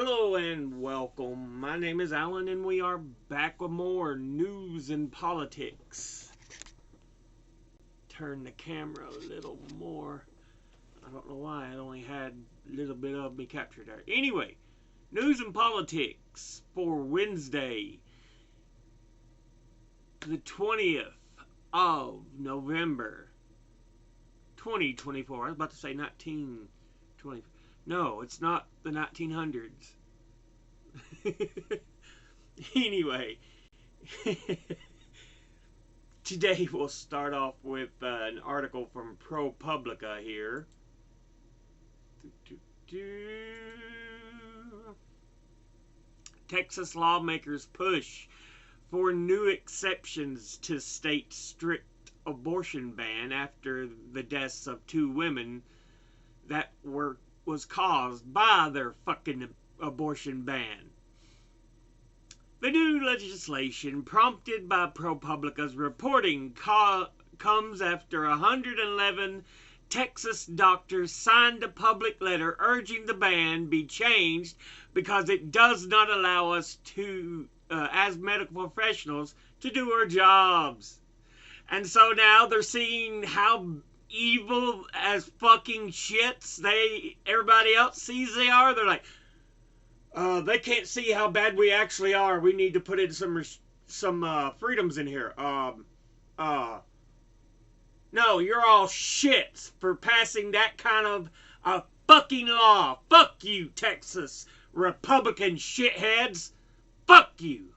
Hello and welcome. My name is Alan and we are back with more news and politics. Turn the camera a little more. I don't know why I only had a little bit of me captured there. Anyway, news and politics for Wednesday, the 20th of November, 2024. I was about to say 1920. No, it's not the 1900s. Anyway, today we'll start off with an article from ProPublica here. Texas lawmakers push for new exceptions to state strict abortion ban after the deaths of two women that was caused by their fucking abortion ban. The new legislation, prompted by ProPublica's reporting, comes after 111 Texas doctors signed a public letter urging the ban be changed because it does not allow us to, as medical professionals, to do our jobs. And so now they're seeing how evil as fucking shits everybody else sees they are. They're like, they can't see how bad we actually are. We need to put in some freedoms in here. No, you're all shits for passing that kind of a fucking law. Fuck you, Texas Republican shitheads. Fuck you.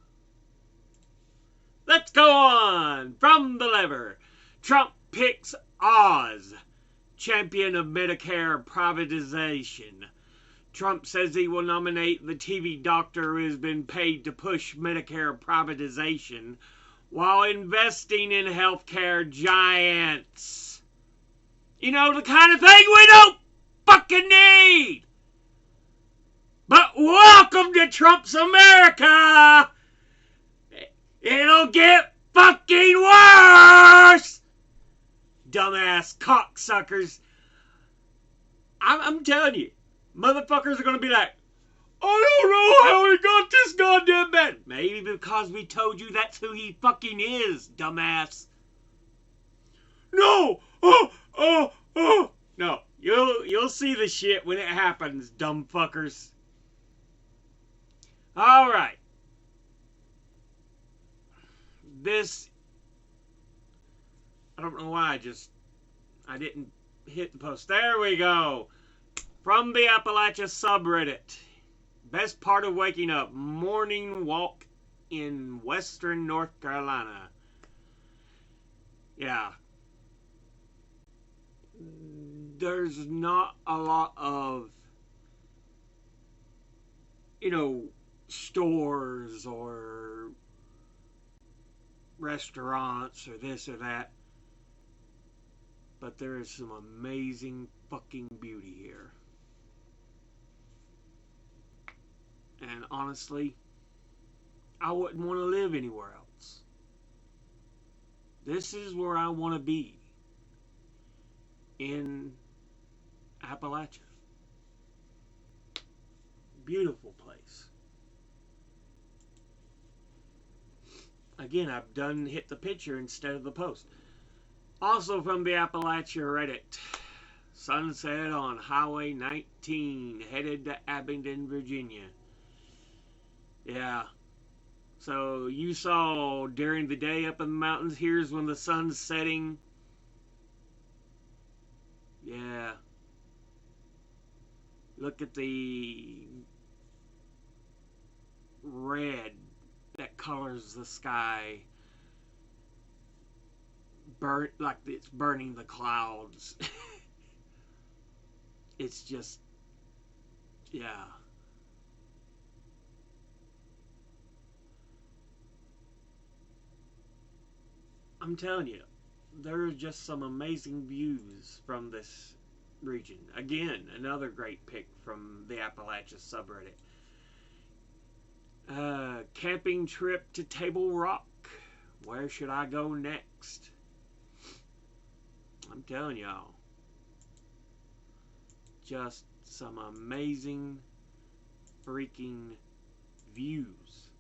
Let's go on. From the lever. Trump picks Oz, champion of Medicare privatization. Trump says he will nominate the TV doctor who has been paid to push Medicare privatization while investing in healthcare giants. You know, the kind of thing we don't fucking need. But welcome to Trump's America. It'll get fucking worse. Dumbass cocksuckers. I'm telling you, motherfuckers are going to be like, I don't know how he got this goddamn bad. Maybe because we told you that's who he fucking is, dumbass. No! No, you'll see the shit when it happens, dumb fuckers. Alright. I don't know why I didn't hit the post. There we go. From the Appalachia subreddit. Best part of waking up. Morning walk in western North Carolina. Yeah. There's not a lot of, stores or restaurants or this or that. But there is some amazing fucking beauty here. And honestly, I wouldn't want to live anywhere else. This is where I want to be. In Appalachia. Beautiful place. Again, I've hit the picture instead of the post. Also from the Appalachia Reddit. Sunset on Highway 19 headed to Abingdon, Virginia. Yeah. So you saw during the day up in the mountains, here's when the sun's setting. Yeah. Look at the red that colors the sky. Like it's burning the clouds. It's just, yeah. I'm telling you, there are just some amazing views from this region. Again, another great pick from the Appalachia subreddit. Camping trip to Table Rock. Where should I go next? I'm telling y'all. Just some amazing freaking views.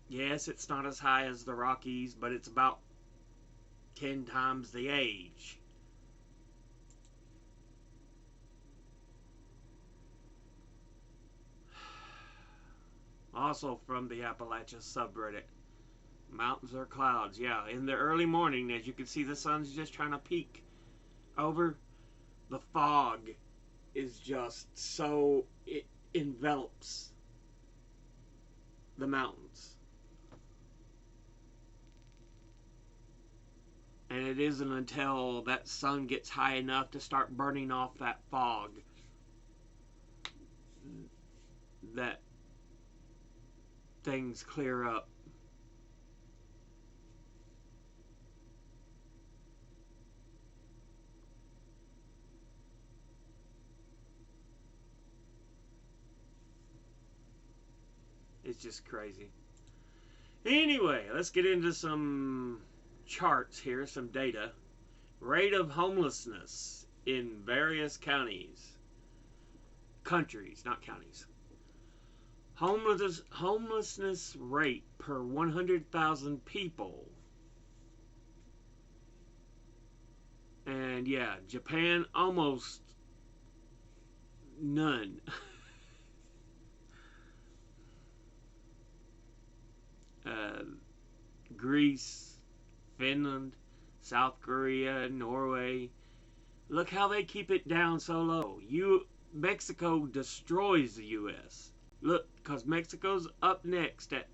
Yes, it's not as high as the Rockies, but it's about 10 times the age. Also from the Appalachia subreddit. Mountains or clouds. Yeah, in the early morning, as you can see, the sun's just trying to peek over. The fog is just so, it envelops the mountains. And it isn't until that sun gets high enough to start burning off that fog that things clear up. It's just crazy. Anyway, let's get into some charts here, some data. Rate of homelessness in various countries. Countries, not counties. Homelessness rate per 100,000 people. And yeah, Japan, almost none. Greece, Finland, South Korea, Norway. Look how they keep it down so low. Mexico destroys the U.S. Look, because Mexico's up next at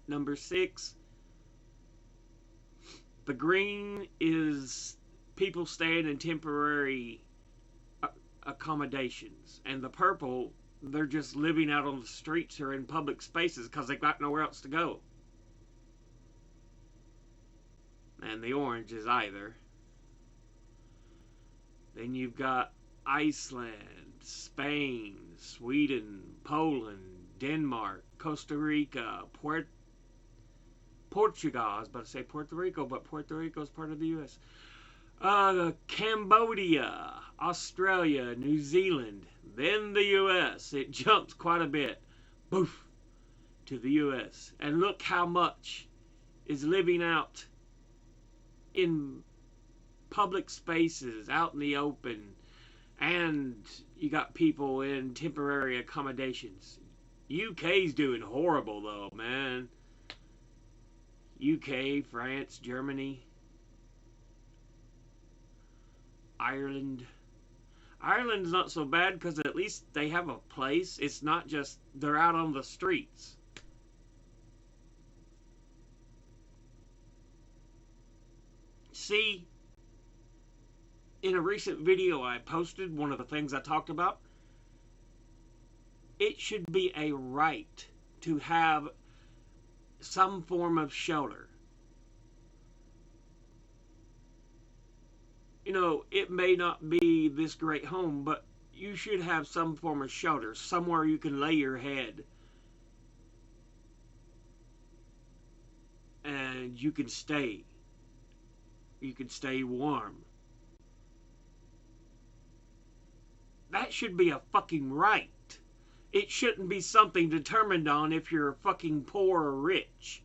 number 6. The green is people staying in temporary accommodations. And the purple, they're just living out on the streets or in public spaces because they've got nowhere else to go. And the orange is either. Then you've got Iceland, Spain, Sweden, Poland, Denmark, Costa Rica, Portugal. I was about to say Puerto Rico, but Puerto Rico is part of the U.S. Cambodia, Australia, New Zealand, then the U.S. It jumps quite a bit. Boof, to the U.S. And look how much is living out in public spaces, out in the open, and you got people in temporary accommodations. UK's doing horrible though, man. UK, France, Germany, Ireland. Ireland's not so bad because at least they have a place. It's not just they're out on the streets. See, in a recent video I posted, one of the things I talked about, it should be a right to have some form of shelter. You know, it may not be this great home, but you should have some form of shelter, somewhere you can lay your head. And you can stay. You can stay warm. That should be a fucking right. It shouldn't be something determined on if you're fucking poor or rich.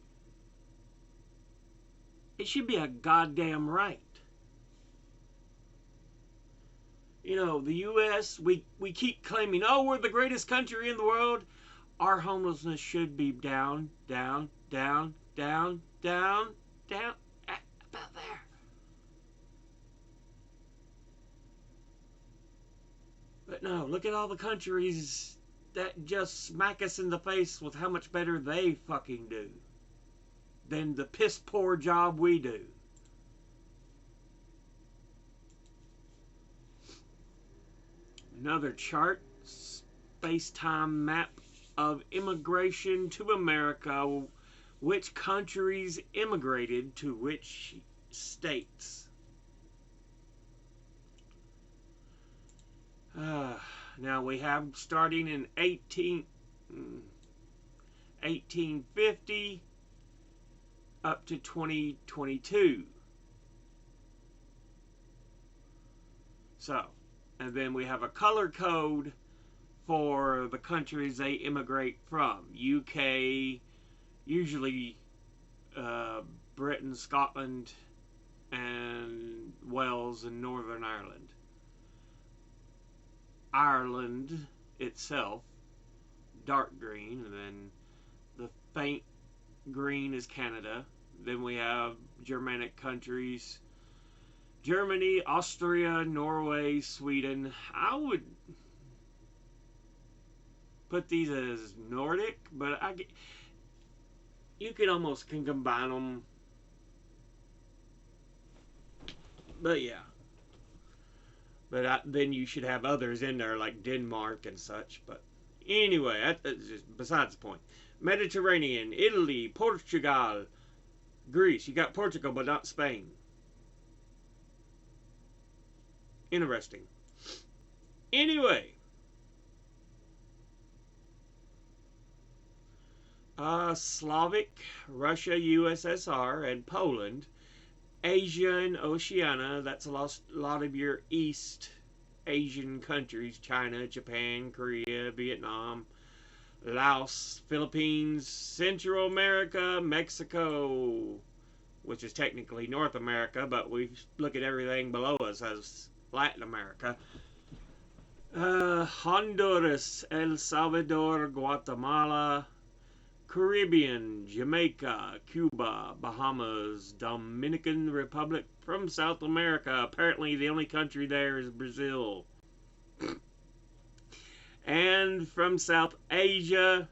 It should be a goddamn right. You know, the U.S., we keep claiming, oh, we're the greatest country in the world. Our homelessness should be down, down, down, down, down, down, about there. But no, look at all the countries that just smack us in the face with how much better they fucking do than the piss poor job we do. Another chart, space-time map of immigration to America. Which countries immigrated to which states? Now we have starting in 1850 up to 2022. So, and then we have a color code for the countries they immigrate from. UK, usually uh, Britain, Scotland, and Wales and Northern Ireland. Ireland itself, dark green, and then the faint green is Canada. Then we have Germanic countries, Germany, Austria, Norway, Sweden. I would put these as Nordic, but you could almost can combine them. But yeah, then you should have others in there like Denmark and such. But anyway, that's just besides the point. Mediterranean, Italy, Portugal, Greece. You got Portugal, but not Spain. Interesting. Anyway, Slavic, Russia, USSR, and Poland. Asia and Oceania, that's a lot of your East Asian countries, China, Japan, Korea, Vietnam, Laos, Philippines, Central America, Mexico, which is technically North America, but we look at everything below us as Latin America. Honduras, El Salvador, Guatemala, Caribbean, Jamaica, Cuba, Bahamas, Dominican Republic. From South America, apparently the only country there is Brazil. And from South Asia,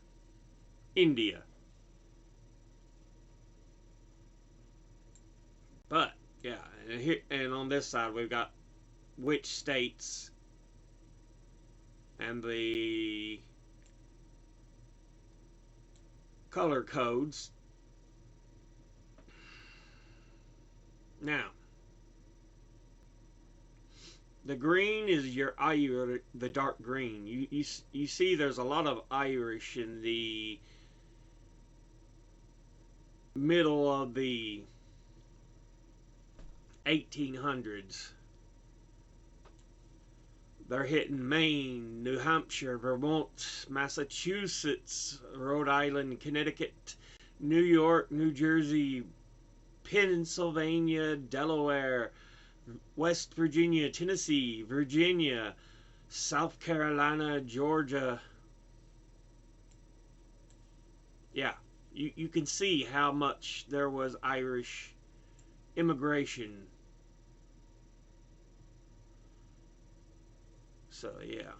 India. But, yeah, and on this side we've got which states and the color codes. Now, the green is your Irish, the dark green. You see there's a lot of Irish in the middle of the 1800s. They're hitting Maine, New Hampshire, Vermont, Massachusetts, Rhode Island, Connecticut, New York, New Jersey, Pennsylvania, Delaware, West Virginia, Tennessee, Virginia, South Carolina, Georgia. Yeah, you can see how much there was Irish immigration. So, yeah.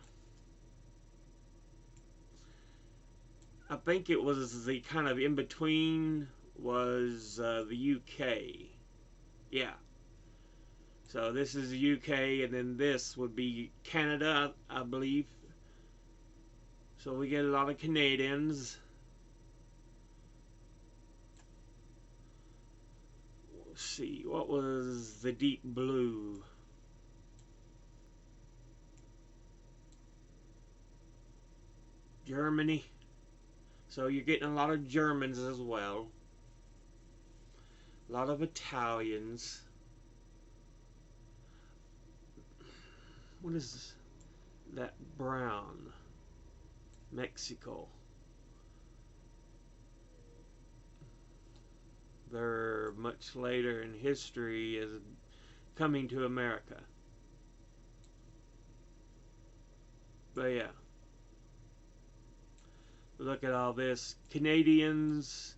I think it was the kind of in between was the UK. Yeah. So this is the UK, and then this would be Canada, I believe. So we get a lot of Canadians. Let's see, what was the deep blue? Germany. So you're getting a lot of Germans as well. A lot of Italians. What is that brown? Mexico. They're much later in history as coming to America. But yeah. Look at all this. Canadians,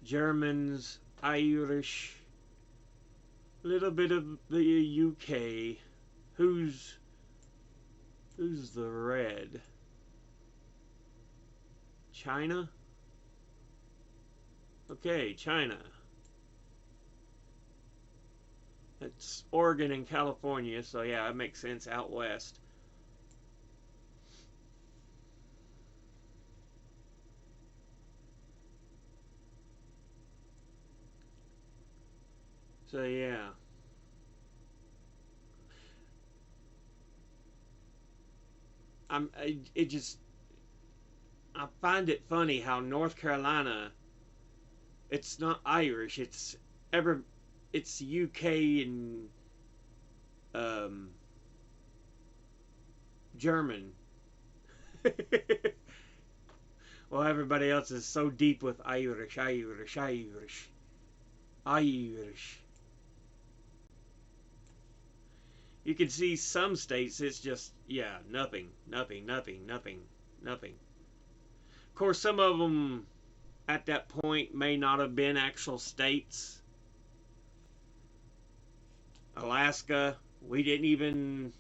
Germans, Irish, a little bit of the UK. Who's the red? China? Okay, China. It's Oregon and California, so yeah, it makes sense out west. So yeah. I find it funny how North Carolina, it's not Irish, it's UK and German. Well, everybody else is so deep with Irish, Irish, Irish, Irish. You can see some states it's just, yeah, nothing, nothing, nothing, nothing, nothing. Of course, some of them at that point may not have been actual states. Alaska, we didn't even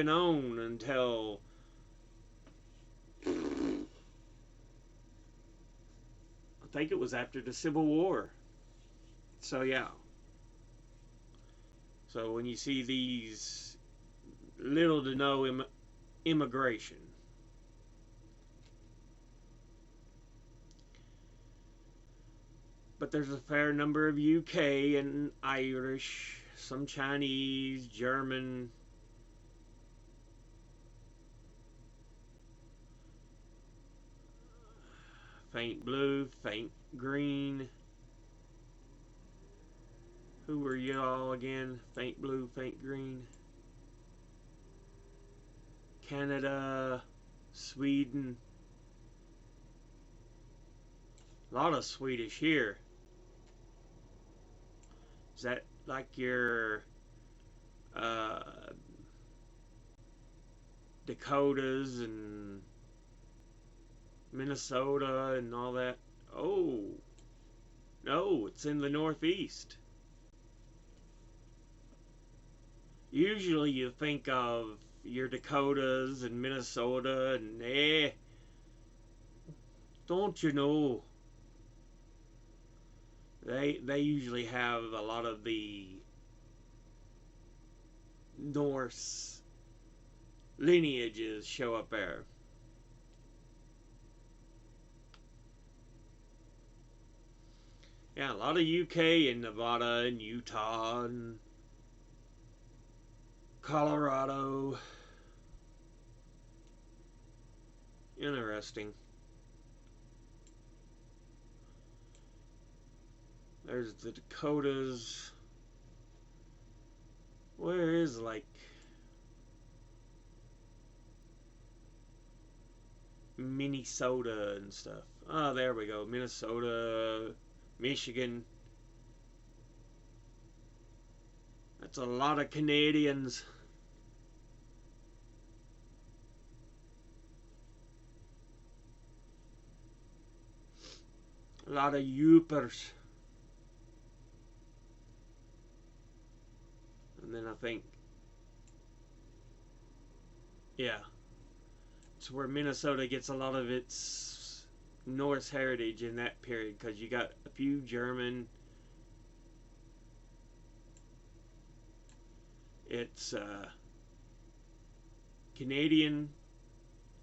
own until I think it was after the Civil War. So yeah. So when you see these little to no immigration, but there's a fair number of UK and Irish, some Chinese, German. Faint blue, faint green. Who were y'all again? Faint blue, faint green. Canada, Sweden. A lot of Swedish here. Is that like your Dakotas and Minnesota and all that? Oh, no, it's in the Northeast. Usually you think of your Dakotas and Minnesota and don't you know? They usually have a lot of the Norse lineages show up there. Yeah, a lot of UK and Nevada and Utah and Colorado. Interesting. There's the Dakotas. Where is like Minnesota and stuff? Oh, there we go. Minnesota, Michigan. That's a lot of Canadians. A lot of Yoopers. And then I think, yeah, it's where Minnesota gets a lot of its Norse heritage in that period, because you got a few German. It's Canadian,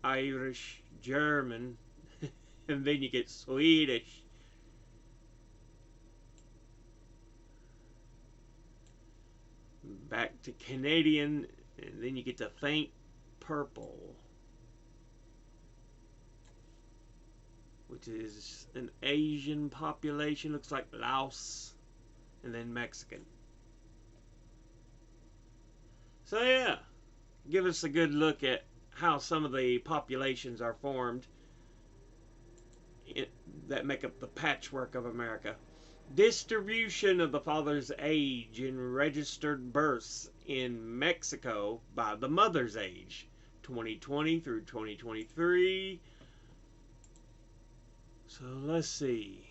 Irish, German, and then you get Swedish. Back to Canadian, and then you get the faint purple, which is an Asian population, looks like Laos, and then Mexican. So yeah, give us a good look at how some of the populations are formed that make up the patchwork of America. Distribution of the father's age in registered births in Mexico by the mother's age, 2020 through 2023. So let's see.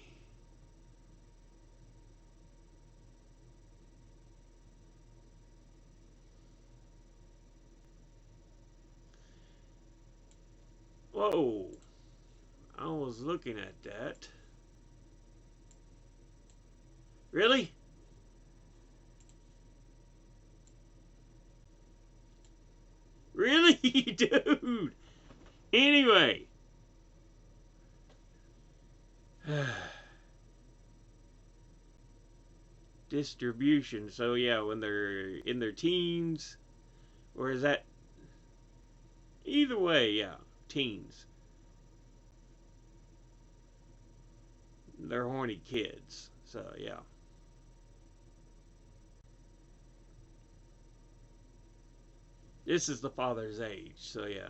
Whoa, I was looking at that. Really? Really, dude? Anyway. Distribution. So yeah, when they're in their teens, or is that either way? Yeah, teens. They're horny kids. So yeah. This is the father's age, so yeah.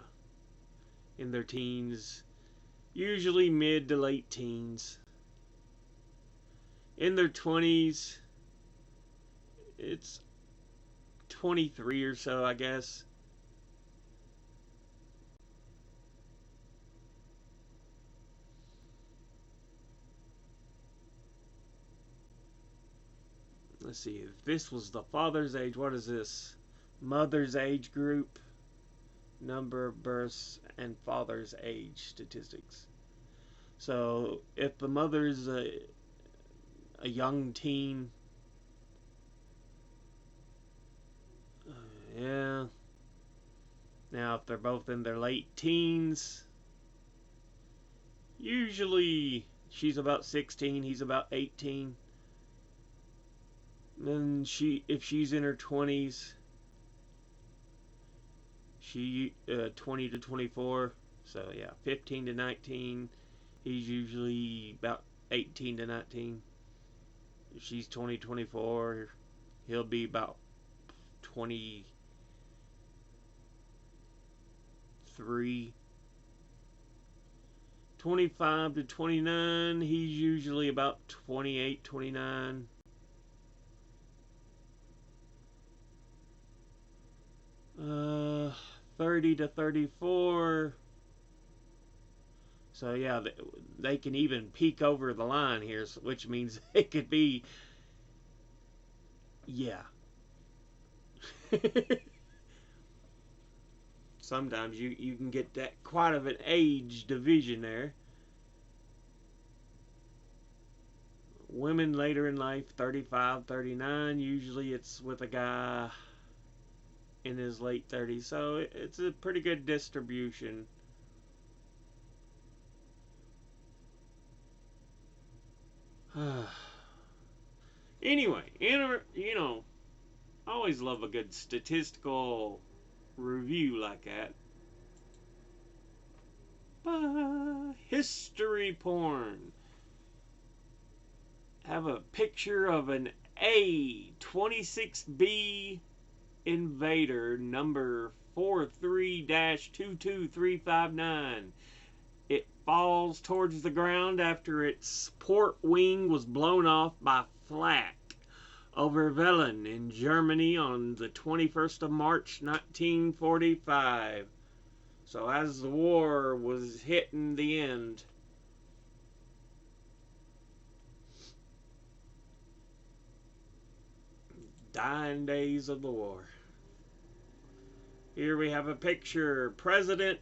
In their teens, usually mid to late teens. In their 20s, it's 23 or so, I guess. Let's see, if this was the father's age, what is this? Mother's age group, number of births, and father's age statistics. So if the mother's a young teen, yeah. Now if they're both in their late teens, usually she's about 16, he's about 18. Then if she's in her 20s, she 20 to 24. So yeah, 15 to 19. He's usually about 18 to 19. If she's 20, 24, he'll be about 23. 25 to 29, he's usually about 28, 29. 30 to 34. So yeah, they can even peek over the line here, which means it could be, yeah. Sometimes you can get that quite of an age division there. Women later in life, 35, 39, usually it's with a guy in his late 30s, so it's a pretty good distribution. Anyway, you know, I always love a good statistical review like that. History porn. Have a picture of an A-26B Invader number 43-22359. It falls towards the ground after its port wing was blown off by flak over Velen in Germany on the 21st of March 1945. So as the war was hitting the end, dying days of the war. Here we have a picture. President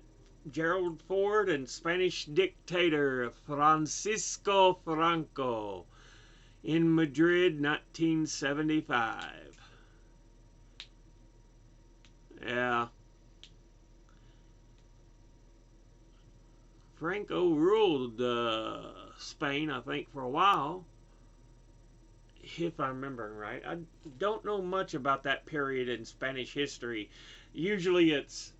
Gerald Ford and Spanish dictator Francisco Franco in Madrid, 1975. Yeah. Franco ruled Spain, I think, for a while, if I'm remembering right. I don't know much about that period in Spanish history. Usually it's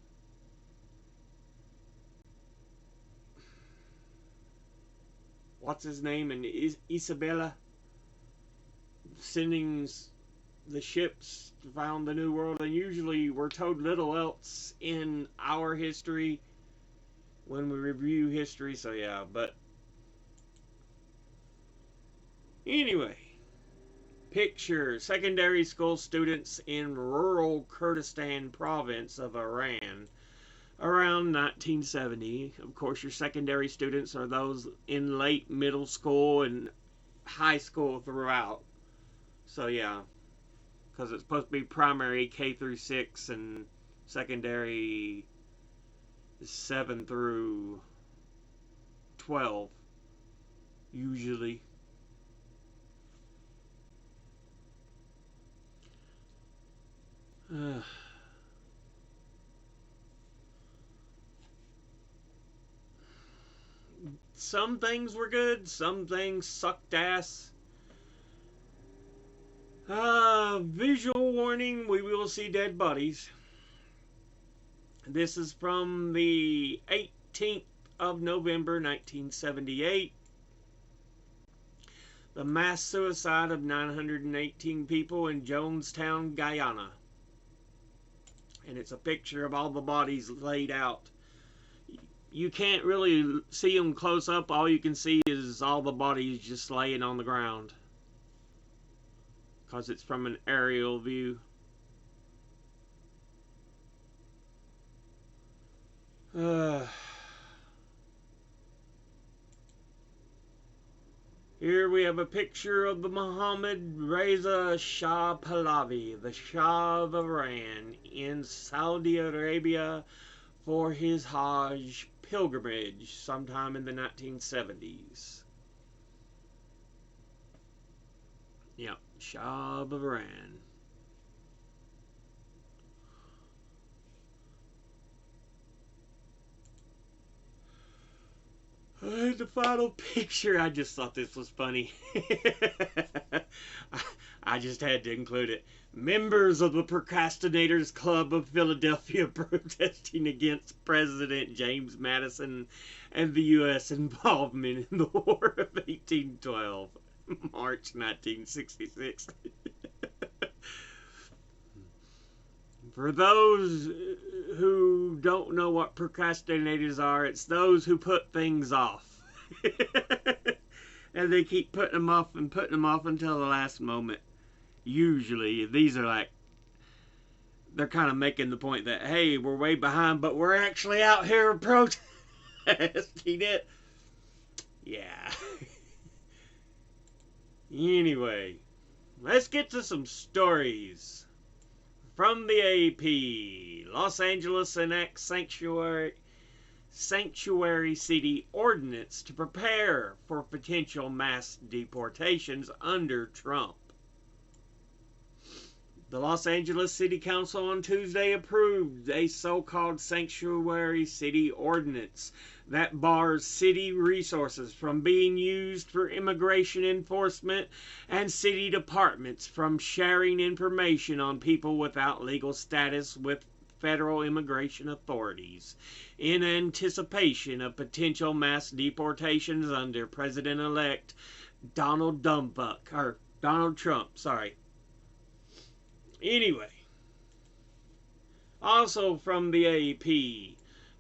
what's his name, and Isabella sending the ships to found the New World, and usually we're told little else in our history when we review history, so yeah, but anyway, picture secondary school students in rural Kurdistan province of Iran around 1970. Of course, your secondary students are those in late middle school and high school throughout. So yeah, because it's supposed to be primary K through 6 and secondary 7 through 12 usually. Some things were good, some things sucked ass. Visual warning, we will see dead bodies. This is from the 18th of November 1978. The mass suicide of 918 people in Jonestown, Guyana. and it's a picture of all the bodies laid out. You can't really see them close up. All you can see is all the bodies just laying on the ground, because it's from an aerial view. Here we have a picture of the Mohammed Reza Shah Pahlavi, the Shah of Iran, in Saudi Arabia for his Hajj pilgrimage sometime in the 1970s. Yep, Shah of Iran. The final picture, I just thought this was funny. I just had to include it. Members of the Procrastinators Club of Philadelphia protesting against President James Madison and the U.S. involvement in the War of 1812, March 1966. For those who don't know what procrastinators are, it's those who put things off. And they keep putting them off until the last moment. Usually, these are like, they're kind of making the point that, hey, we're way behind, but we're actually out here protesting it. Yeah. Anyway, let's get to some stories. From the AP, Los Angeles enacts sanctuary city ordinance to prepare for potential mass deportations under Trump. The Los Angeles City Council on Tuesday approved a so-called sanctuary city ordinance that bars city resources from being used for immigration enforcement and city departments from sharing information on people without legal status with federal immigration authorities in anticipation of potential mass deportations under President-elect Donald Trump. Anyway, also from the AP,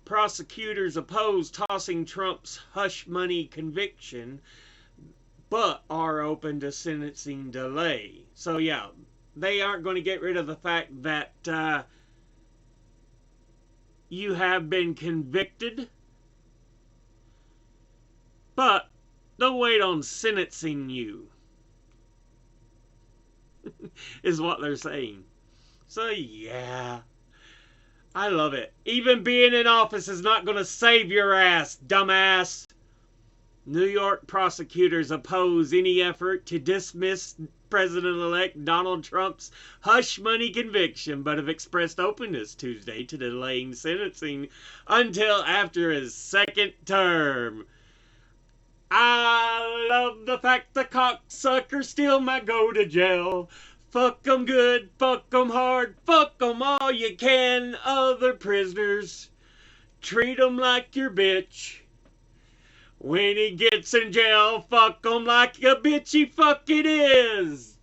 prosecutors oppose tossing Trump's hush money conviction, but are open to sentencing delay. So yeah, they aren't going to get rid of the fact that you have been convicted, but they'll wait on sentencing you. Is what they're saying. So yeah, I love it. Even being in office is not going to save your ass, dumbass. New York prosecutors oppose any effort to dismiss President-elect Donald Trump's hush money conviction, but have expressed openness Tuesday to delaying sentencing until after his second term. I love the fact the cocksucker still might go to jail. Fuck 'em good, fuck 'em hard, fuck 'em all you can, other prisoners. Treat 'em like your bitch. When he gets in jail, fuck 'em like a bitchy fuck it is.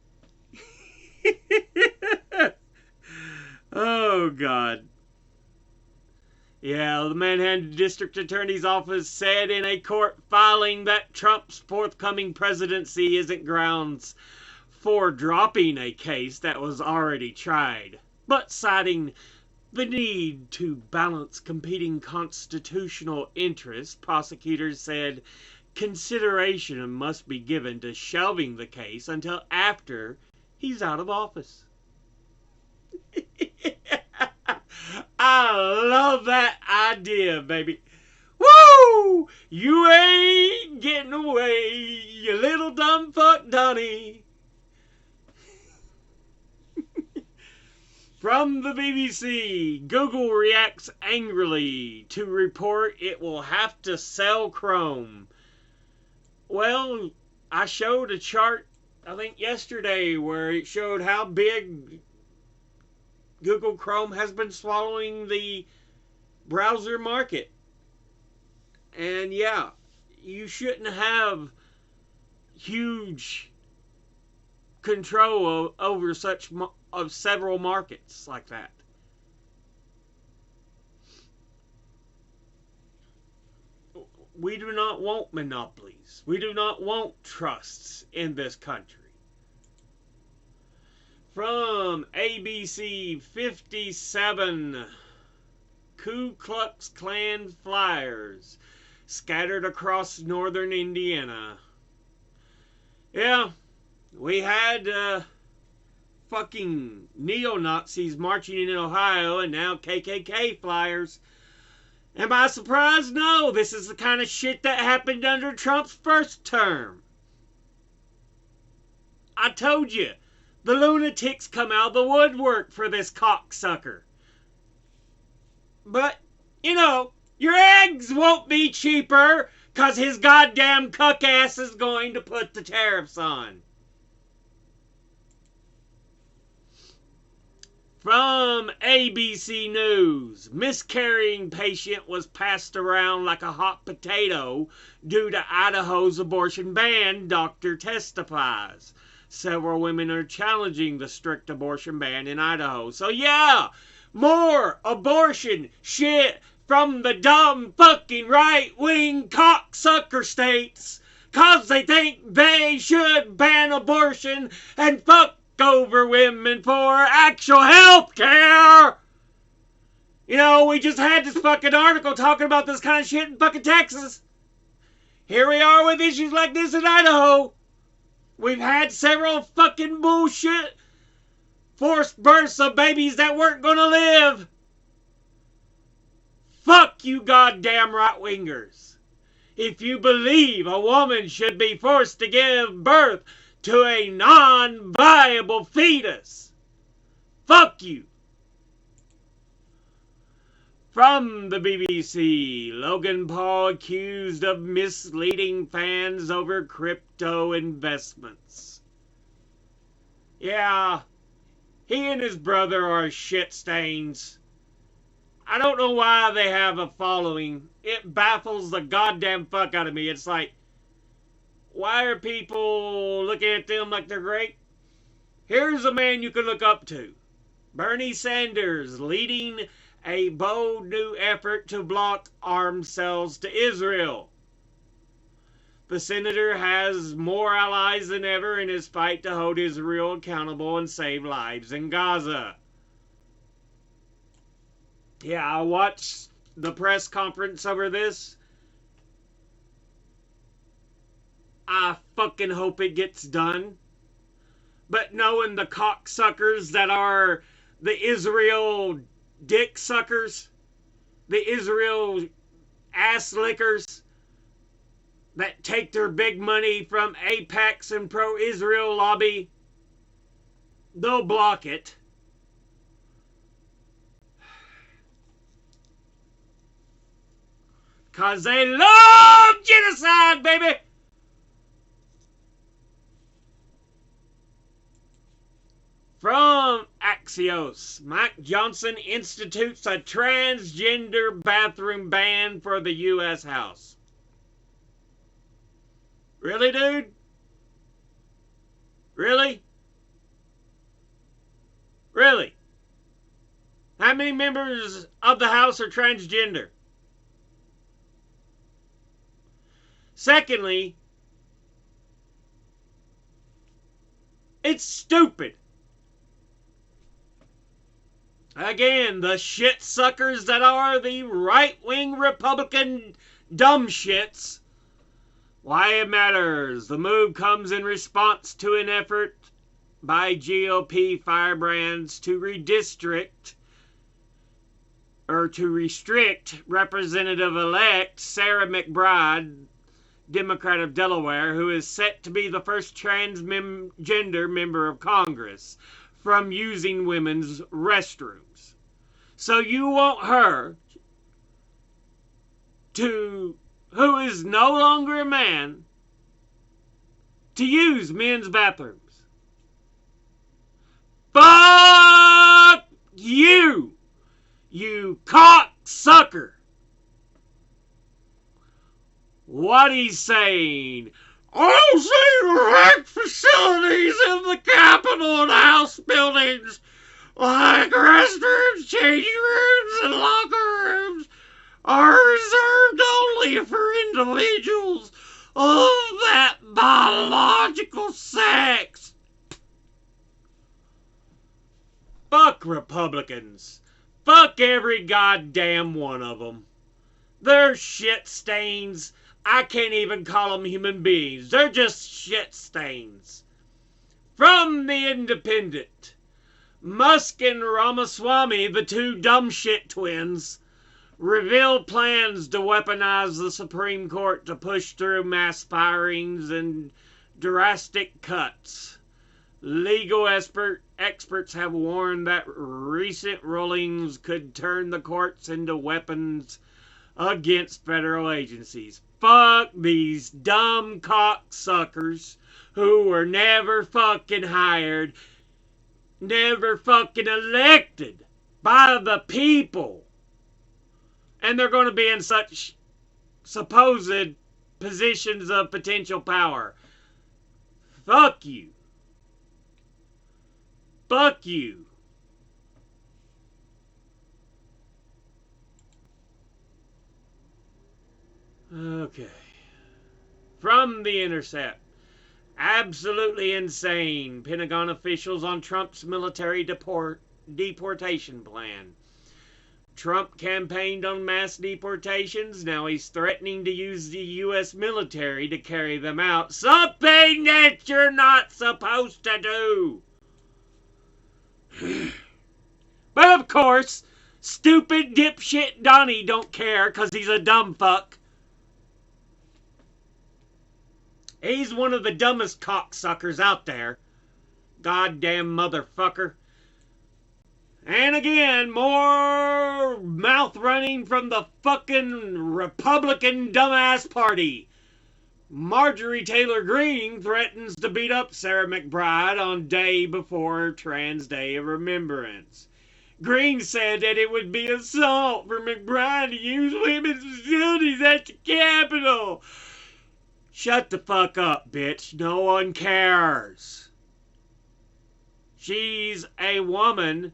Oh, God. Yeah, the Manhattan District Attorney's Office said in a court filing that Trump's forthcoming presidency isn't grounds for dropping a case that was already tried, but citing the need to balance competing constitutional interests. Prosecutors said consideration must be given to shelving the case until after he's out of office. I love that idea, baby. Woo! You ain't getting away, you little dumb fuck Donnie. From the BBC, Google reacts angrily to report it will have to sell Chrome. Well, I showed a chart, I think yesterday, where it showed how big Google Chrome has been swallowing the browser market. And yeah, you shouldn't have huge control over several markets like that. We do not want monopolies. We do not want trusts in this country. From ABC 57, Ku Klux Klan flyers scattered across northern Indiana. Yeah, we had fucking neo-Nazis marching in Ohio, and now KKK flyers. Am I surprised? No, this is the kind of shit that happened under Trump's first term. I told you, the lunatics come out of the woodwork for this cocksucker. But, you know, your eggs won't be cheaper because his goddamn cuck ass is going to put the tariffs on. From ABC News, miscarrying patient was passed around like a hot potato due to Idaho's abortion ban, doctor testifies. Several women are challenging the strict abortion ban in Idaho. So yeah, more abortion shit from the dumb fucking right-wing cocksucker states, 'cause they think they should ban abortion and fuck over women for actual health care. You know, we just had this fucking article talking about this kind of shit in fucking Texas. Here we are with issues like this in Idaho. We've had several fucking bullshit forced births of babies that weren't gonna live. Fuck you goddamn right-wingers. If you believe a woman should be forced to give birth to a non-viable fetus, fuck you. From the BBC, Logan Paul accused of misleading fans over crypto investments. Yeah, he and his brother are shit stains. I don't know why they have a following. It baffles the goddamn fuck out of me. It's like, why are people looking at them like they're great? Here's a man you can look up to. Bernie Sanders leading a bold new effort to block arms sales to Israel. The senator has more allies than ever in his fight to hold Israel accountable and save lives in Gaza. Yeah, I watched the press conference over this. I fucking hope it gets done. But knowing the cocksuckers that are the Israel dick suckers, the Israel ass lickers that take their big money from Apex and pro-Israel lobby, they'll block it. Because they love genocide, baby! From Axios, Mike Johnson institutes a transgender bathroom ban for the U.S. House. Really, dude? Really? Really? How many members of the House are transgender? Secondly, it's stupid. Again, the shit suckers that are the right-wing Republican dumb shits. Why it matters. The move comes in response to an effort by GOP firebrands to restrict Representative-elect Sarah McBride, Democrat of Delaware, who is set to be the first transgender member of Congress, from using women's restrooms. So you want her to, who is no longer a man, to use men's bathrooms. Fuck you, you cocksucker. What he's saying? I don't see rec facilities in the Capitol and House buildings, like restrooms, changing rooms, and locker rooms, are reserved only for individuals of that biological sex. Fuck Republicans. Fuck every goddamn one of them. They're shit stains. I can't even call them human beings. They're just shit stains. From the Independent, Musk and Ramaswamy, the two dumb shit twins, reveal plans to weaponize the Supreme Court to push through mass firings and drastic cuts. Legal experts have warned that recent rulings could turn the courts into weapons against federal agencies. Fuck these dumb cocksuckers who were never fucking hired, never fucking elected by the people. And they're going to be in such supposed positions of potential power. Fuck you. Fuck you. Okay. From The Intercept. Absolutely insane. Pentagon officials on Trump's military deportation plan. Trump campaigned on mass deportations. Now he's threatening to use the U.S. military to carry them out. Something that you're not supposed to do. But of course, stupid dipshit Donnie don't care because he's a dumb fuck. He's one of the dumbest cocksuckers out there. Goddamn motherfucker. And again, more mouth running from the fucking Republican dumbass party. Marjorie Taylor Greene threatens to beat up Sarah McBride on day before Trans Day of Remembrance. Greene said that it would be assault for McBride to use women's facilities at the Capitol. Shut the fuck up, bitch. No one cares. She's a woman,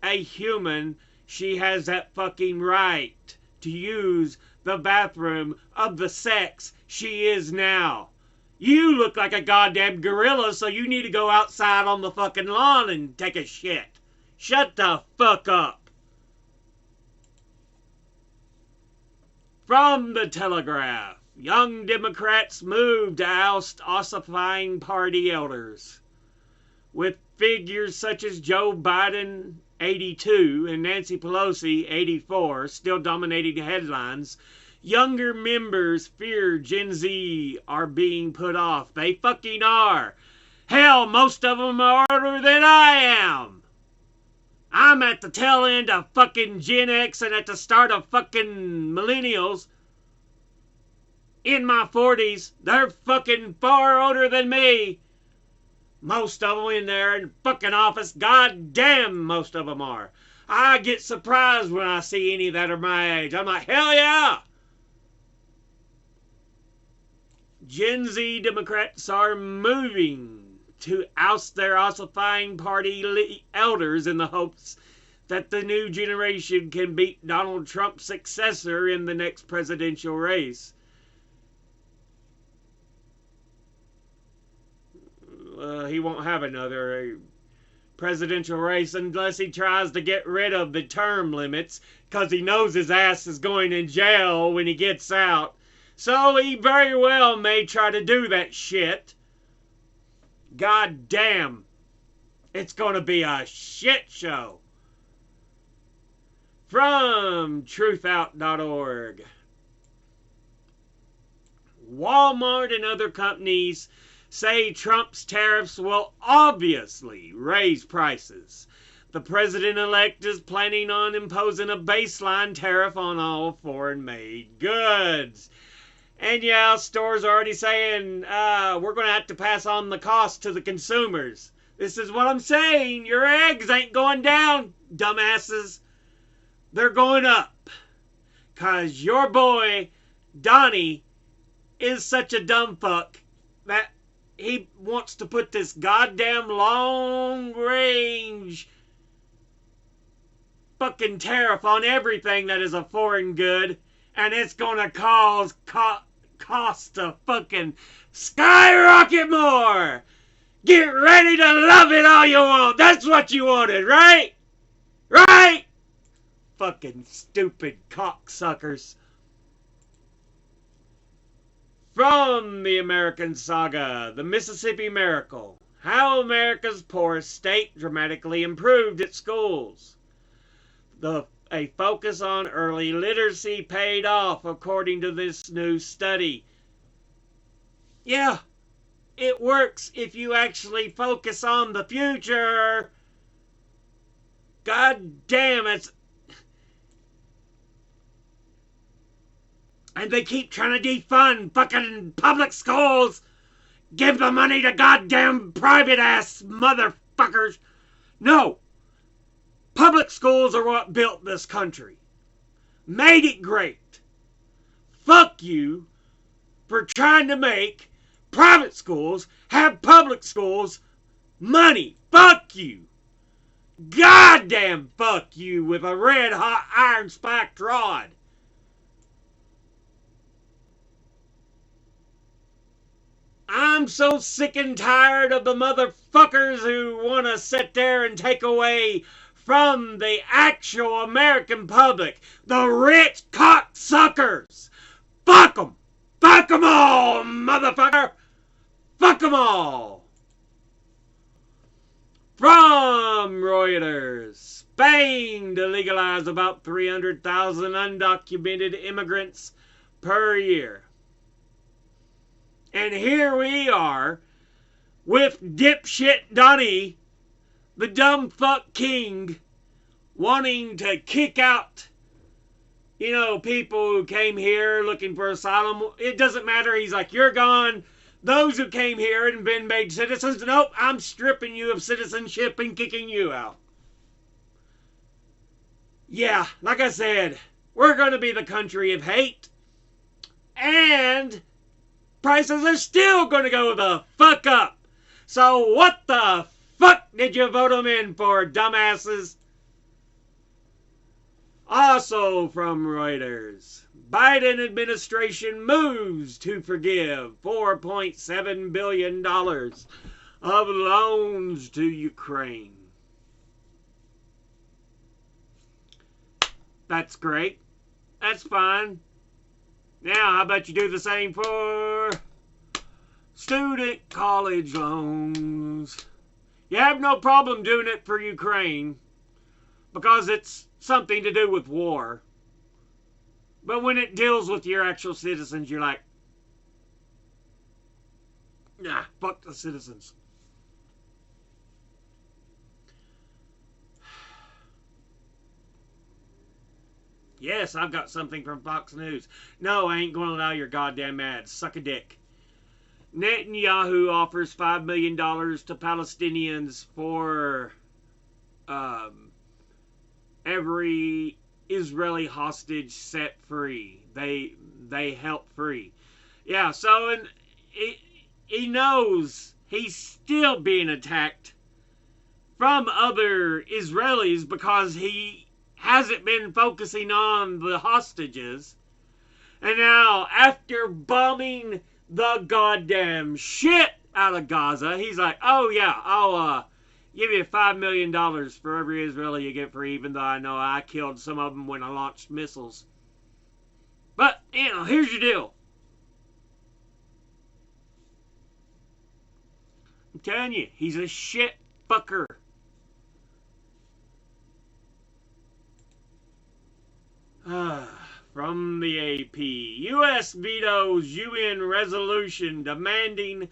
a human. She has that fucking right to use the bathroom of the sex she is now. You look like a goddamn gorilla, so you need to go outside on the fucking lawn and take a shit. Shut the fuck up. From the Telegraph. Young Democrats move to oust ossifying party elders. With figures such as Joe Biden, 82, and Nancy Pelosi, 84, still dominating headlines, younger members fear Gen Z are being put off. They fucking are. Hell, most of them are older than I am. I'm at the tail end of fucking Gen X and at the start of fucking millennials. In my 40s, they're fucking far older than me. Most of them in there in fucking office, goddamn most of them are. I get surprised when I see any that are my age. I'm like, hell yeah! Gen Z Democrats are moving to oust their ossifying party elders in the hopes that the new generation can beat Donald Trump's successor in the next presidential race. He won't have another presidential race unless he tries to get rid of the term limits, because he knows his ass is going in jail when he gets out. So he very well may try to do that shit. God damn. It's going to be a shit show. From truthout.org. Walmart and other companies say Trump's tariffs will obviously raise prices. The president-elect is planning on imposing a baseline tariff on all foreign-made goods. And yeah, stores are already saying, we're going to have to pass on the cost to the consumers. This is what I'm saying. Your eggs ain't going down, dumbasses. They're going up. 'Cause your boy, Donnie, is such a dumb fuck that he wants to put this goddamn long-range fucking tariff on everything that is a foreign good. And it's gonna cost to fucking skyrocket more. Get ready to love it all you want. That's what you wanted, right? Right? Fucking stupid cocksuckers. From the American Saga, The Mississippi Miracle. How America's poorest state dramatically improved its schools. A focus on early literacy paid off, according to this new study. Yeah, it works if you actually focus on the future. God damn it. And they keep trying to defund fucking public schools. Give the money to goddamn private ass motherfuckers. No. Public schools are what built this country. Made it great. Fuck you for trying to make private schools have public schools money. Fuck you. Goddamn fuck you with a red hot iron spiked rod. I'm so sick and tired of the motherfuckers who want to sit there and take away from the actual American public, the rich cocksuckers. Fuck them. Fuck them all, motherfucker. Fuck them all. From Reuters, Spain to legalize about 300,000 undocumented immigrants per year. And here we are with dipshit Donnie, the dumb fuck king, wanting to kick out, people who came here looking for asylum. It doesn't matter. He's like, you're gone. Those who came here and been made citizens, nope, I'm stripping you of citizenship and kicking you out. Yeah, like I said, we're going to be the country of hate. And prices are still going to go the fuck up. So what the fuck did you vote them in for, dumbasses? Also from Reuters, Biden administration moves to forgive $4.7 billion of loans to Ukraine. That's great. That's fine. Now, how about you do the same for student college loans? You have no problem doing it for Ukraine because it's something to do with war. But when it deals with your actual citizens, you're like, nah, fuck the citizens. Yes, I've got something from Fox News. No, I ain't going to allow your goddamn ads. Suck a dick. Netanyahu offers $5 million to Palestinians for every Israeli hostage set free. They help free. Yeah, so and he knows he's still being attacked from other Israelis because he hasn't been focusing on the hostages. And now, after bombing the goddamn shit out of Gaza, he's like, oh yeah, I'll give you $5 million for every Israeli you get free, even though I know I killed some of them when I launched missiles. But, here's your deal. I'm telling you, he's a shit fucker. From the AP, U.S. vetoes UN resolution demanding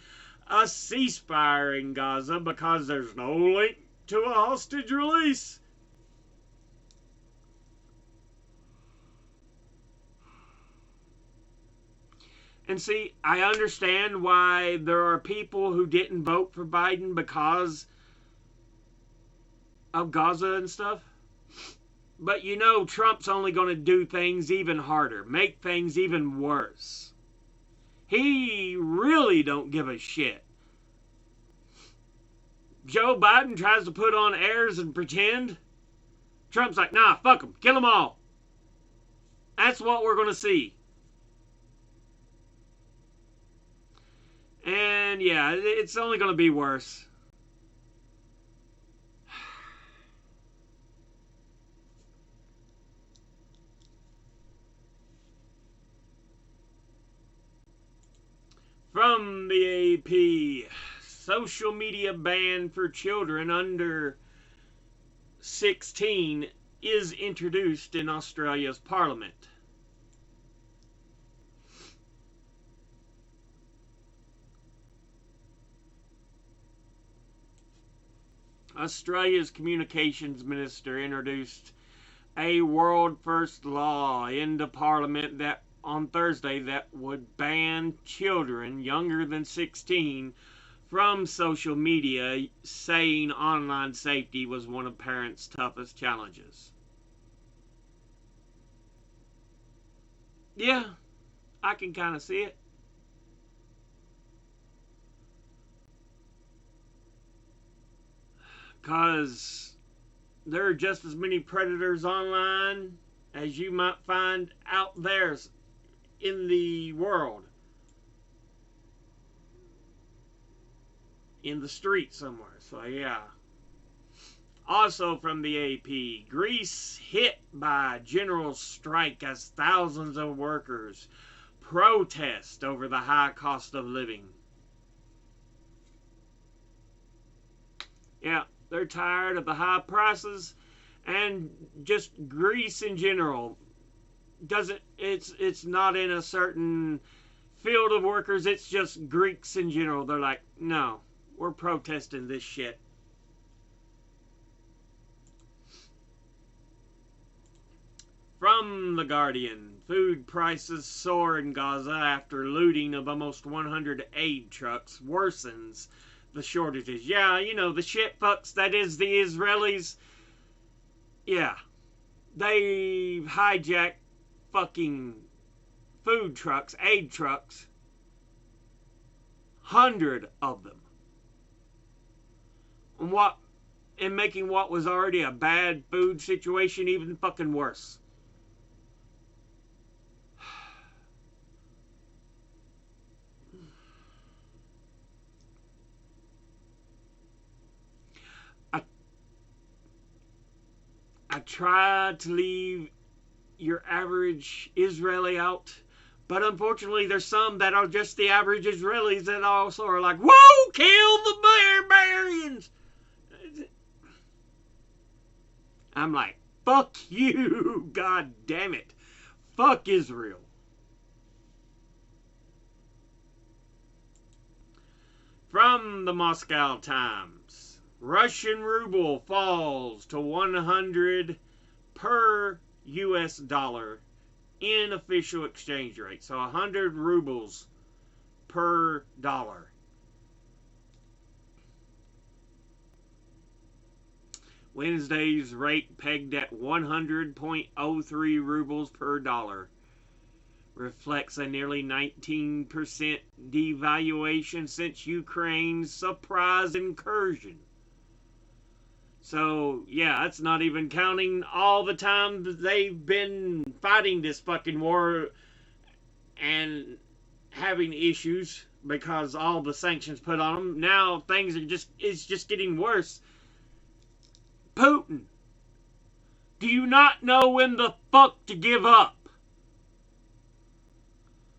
a ceasefire in Gaza because there's no link to a hostage release. And see, I understand why there are people who didn't vote for Biden because of Gaza and stuff. But Trump's only going to do things even harder, make things even worse. He really don't give a shit. Joe Biden tries to put on airs and pretend. Trump's like, nah, fuck them, kill them all. That's what we're going to see. And yeah, it's only going to be worse. From the AP, social media ban for children under 16 is introduced in Australia's parliament. Australia's communications minister introduced a world first law into parliament that on Thursday that would ban children younger than 16 from social media, saying online safety was one of parents' toughest challenges. Yeah, I can kind of see it. Because there are just as many predators online as you might find out there in the world. In the street somewhere. So, yeah. Also from the AP, Greece hit by general strike as thousands of workers protest over the high cost of living. Yeah, they're tired of the high prices, and just Greece in general it's not in a certain field of workers, it's just Greeks in general. They're like, no, we're protesting this shit. From The Guardian, food prices soar in Gaza after looting of almost 100 aid trucks worsens the shortages. Yeah, you know, the shit fucks that is the Israelis. Yeah. They hijack fucking food trucks, aid trucks. 100 of them. And making what was already a bad food situation even fucking worse. I tried to leave your average Israeli out, but unfortunately there's some that are just the average Israelis that also are like, whoa, kill the barbarians! I'm like, fuck you, god damn it. Fuck Israel. From the Moscow Times, Russian ruble falls to 100 per US dollar in official exchange rate. So 100 rubles per dollar. Wednesday's rate pegged at 100.03 rubles per dollar reflects a nearly 19% devaluation since Ukraine's surprise incursion. So, yeah, that's not even counting all the time that they've been fighting this fucking war and having issues because all the sanctions put on them. Now things are it's just getting worse. Putin, do you not know when the fuck to give up?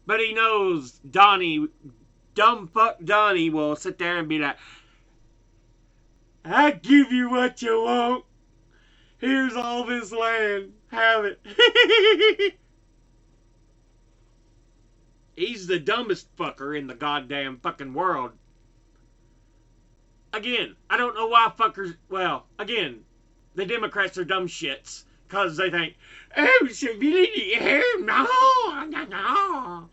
But he knows Donnie, dumb fuck Donnie, will sit there and be like, I give you what you want. Here's all this land. Have it. He's the dumbest fucker in the goddamn fucking world. Again, I don't know why fuckers... Well, again, the Democrats are dumb shits. Because they think, oh, civility, oh, no.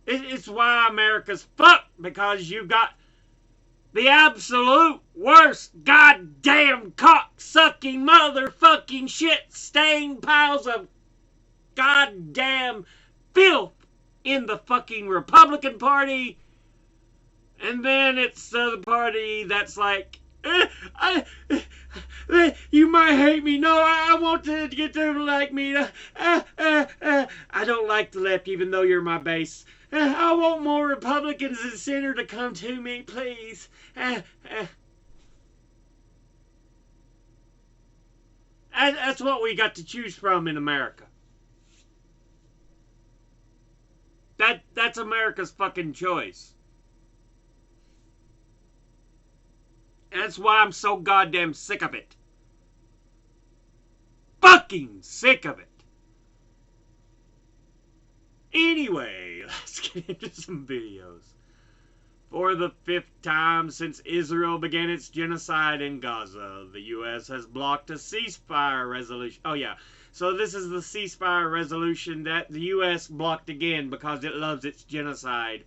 It's why America's fucked. Because you got... the absolute worst goddamn cock-sucking motherfucking shit-stained piles of goddamn filth in the fucking Republican Party. And then it's the party that's like, you might hate me. No, I want to get them to like me. I don't like the left, even though you're my base. I want more Republicans and center to come to me, please. That's what we got to choose from in America. That's America's fucking choice. That's why I'm so goddamn sick of it. Fucking sick of it. Anyway, let's get into some videos. For the 5th time since Israel began its genocide in Gaza, the U.S. has blocked a ceasefire resolution. Oh yeah, so this is the ceasefire resolution that the U.S. blocked again because it loves its genocide.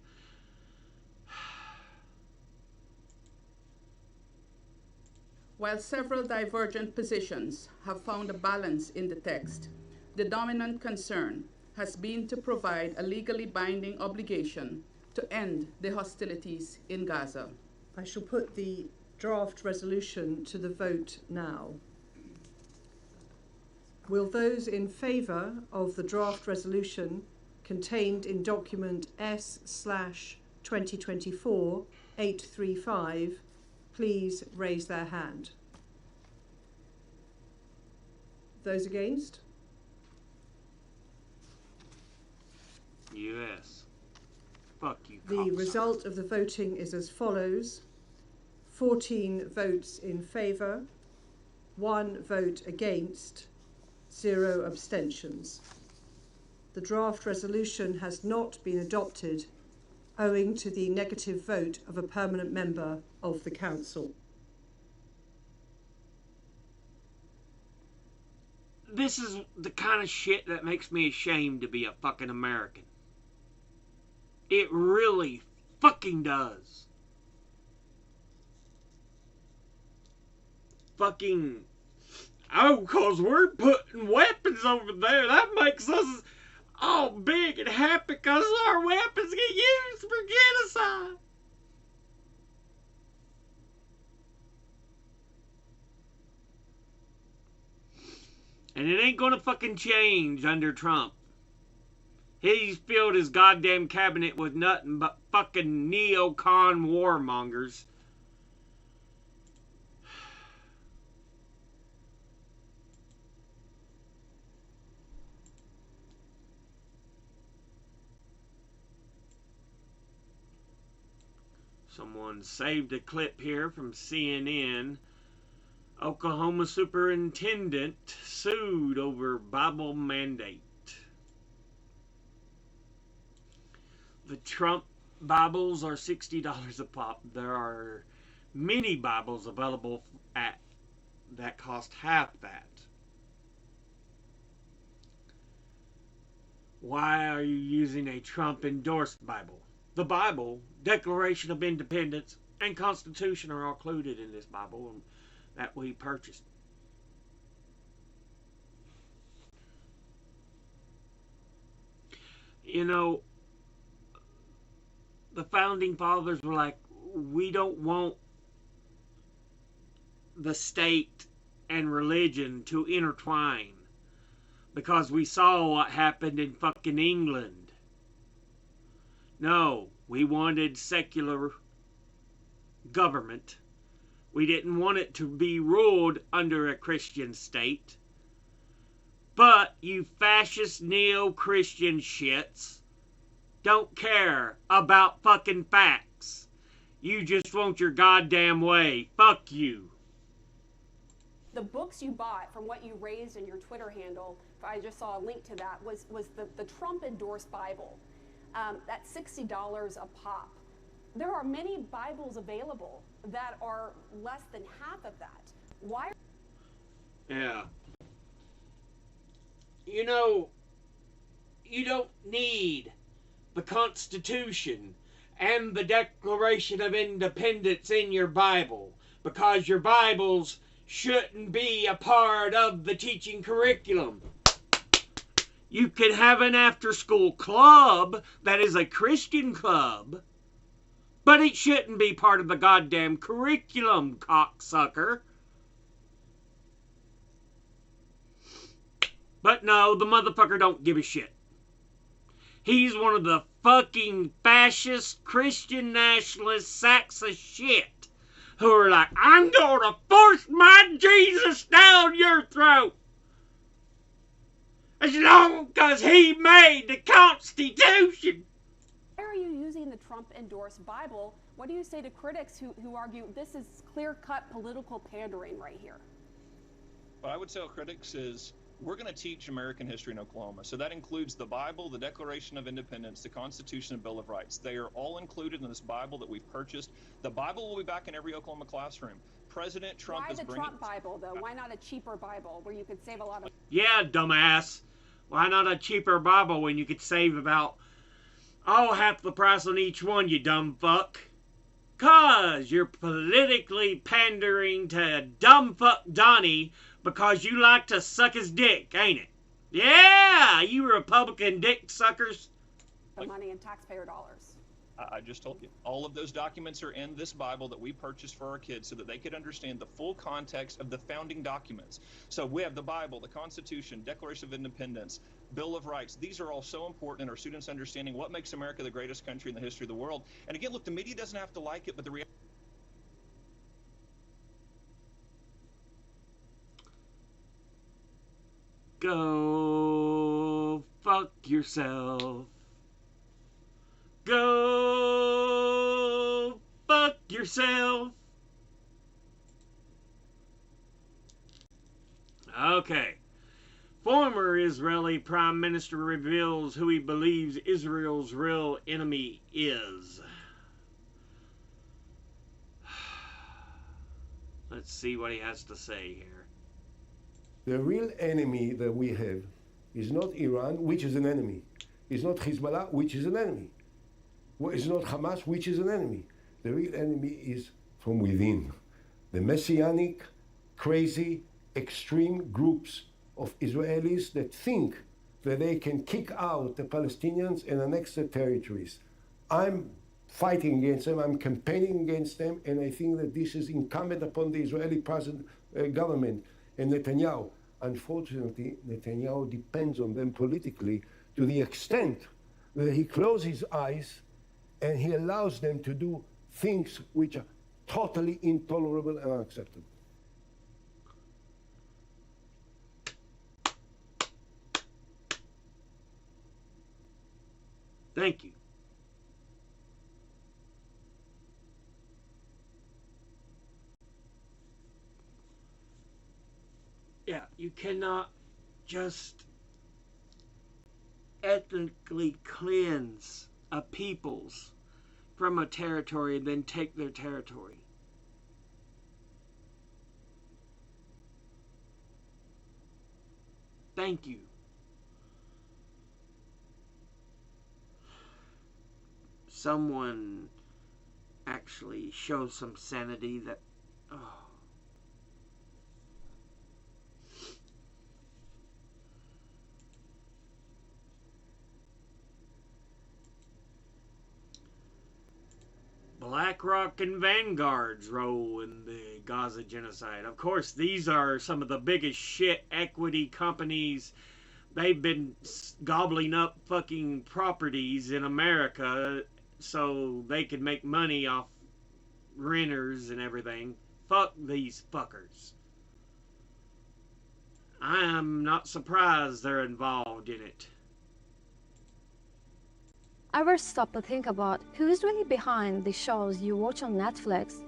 While several divergent positions have found a balance in the text, the dominant concern has been to provide a legally binding obligation to end the hostilities in Gaza. I shall put the draft resolution to the vote now. Will those in favour of the draft resolution contained in document S/2024-835 please raise their hand? Those against? U.S. Fuck you, The cocksucker. result of the voting is as follows: 14 votes in favour, 1 vote against, 0 abstentions. The draft resolution has not been adopted owing to the negative vote of a permanent member of the Council. This is the kind of shit that makes me ashamed to be a fucking American. It really fucking does. Fucking... Oh, 'cause we're putting weapons over there. That makes us all big and happy 'cause our weapons get used for genocide. And it ain't gonna fucking change under Trump. He's filled his goddamn cabinet with nothing but fucking neocon warmongers. Someone saved a clip here from CNN. Oklahoma superintendent sued over Bible mandate. The Trump Bibles are $60 a pop. There are many Bibles available that cost half that. Why are you using a Trump-endorsed Bible? The Bible, Declaration of Independence, and Constitution are all included in this Bible that we purchased. You know, the Founding Fathers were like, we don't want the state and religion to intertwine because we saw what happened in fucking England. No, we wanted secular government. We didn't want it to be ruled under a Christian state. But you fascist neo-Christian shits don't care about fucking facts. You just want your goddamn way. Fuck you. The books you bought from what you raised in your Twitter handle, I just saw a link to that, was the Trump-endorsed Bible. That's $60 a pop. There are many Bibles available that are less than half of that. Why? Yeah. You know, you don't need the Constitution and the Declaration of Independence in your Bible because your Bibles shouldn't be a part of the teaching curriculum. You could have an after-school club that is a Christian club, but it shouldn't be part of the goddamn curriculum, cocksucker. But no, the motherfucker don't give a shit. He's one of the fucking fascist Christian nationalist sacks of shit who are like, I'm gonna force my Jesus down your throat as long as he made the Constitution. Why are you using the Trump-endorsed Bible? What do you say to critics who argue this is clear-cut political pandering right here? What I would tell critics is we're going to teach American history in Oklahoma. So that includes the Bible, the Declaration of Independence, the Constitution, and Bill of Rights. They are all included in this Bible that we've purchased. The Bible will be back in every Oklahoma classroom. President Trump Why is the bringing... Trump Bible, though? Why not a cheaper Bible where you could save a lot of... Yeah, dumbass. Why not a cheaper Bible when you could save about, half the price on each one, you dumb fuck? 'Cause you're politically pandering to dumb fuck Donnie because you like to suck his dick, ain't it? Yeah, you Republican dick suckers. money in taxpayer dollars? I just told you. All of those documents are in this Bible that we purchased for our kids so that they could understand the full context of the founding documents. So we have the Bible, the Constitution, Declaration of Independence, Bill of Rights. These are all so important in our students understanding what makes America the greatest country in the history of the world. And again, look, the media doesn't have to like it, but the reality... Go fuck yourself. Go fuck yourself. Okay. Former Israeli Prime Minister reveals who he believes Israel's real enemy is. Let's see what he has to say here. The real enemy that we have is not Iran, which is an enemy. It's not Hezbollah, which is an enemy. It's not Hamas, which is an enemy. The real enemy is from within. The messianic, crazy, extreme groups of Israelis that think that they can kick out the Palestinians and annex their territories. I'm fighting against them, I'm campaigning against them, and I think that this is incumbent upon the Israeli government and Netanyahu. Unfortunately, Netanyahu depends on them politically to the extent that he closes his eyes and he allows them to do things which are totally intolerable and unacceptable. Thank you. Yeah, you cannot just ethnically cleanse a people's from a territory and then take their territory. Thank you. Someone actually show some sanity that, BlackRock and Vanguard's role in the Gaza genocide. Of course, these are some of the biggest shit equity companies. They've been gobbling up fucking properties in America so they could make money off renters and everything. Fuck these fuckers. I am not surprised they're involved in it. Ever stop to think about who is really behind the shows you watch on Netflix?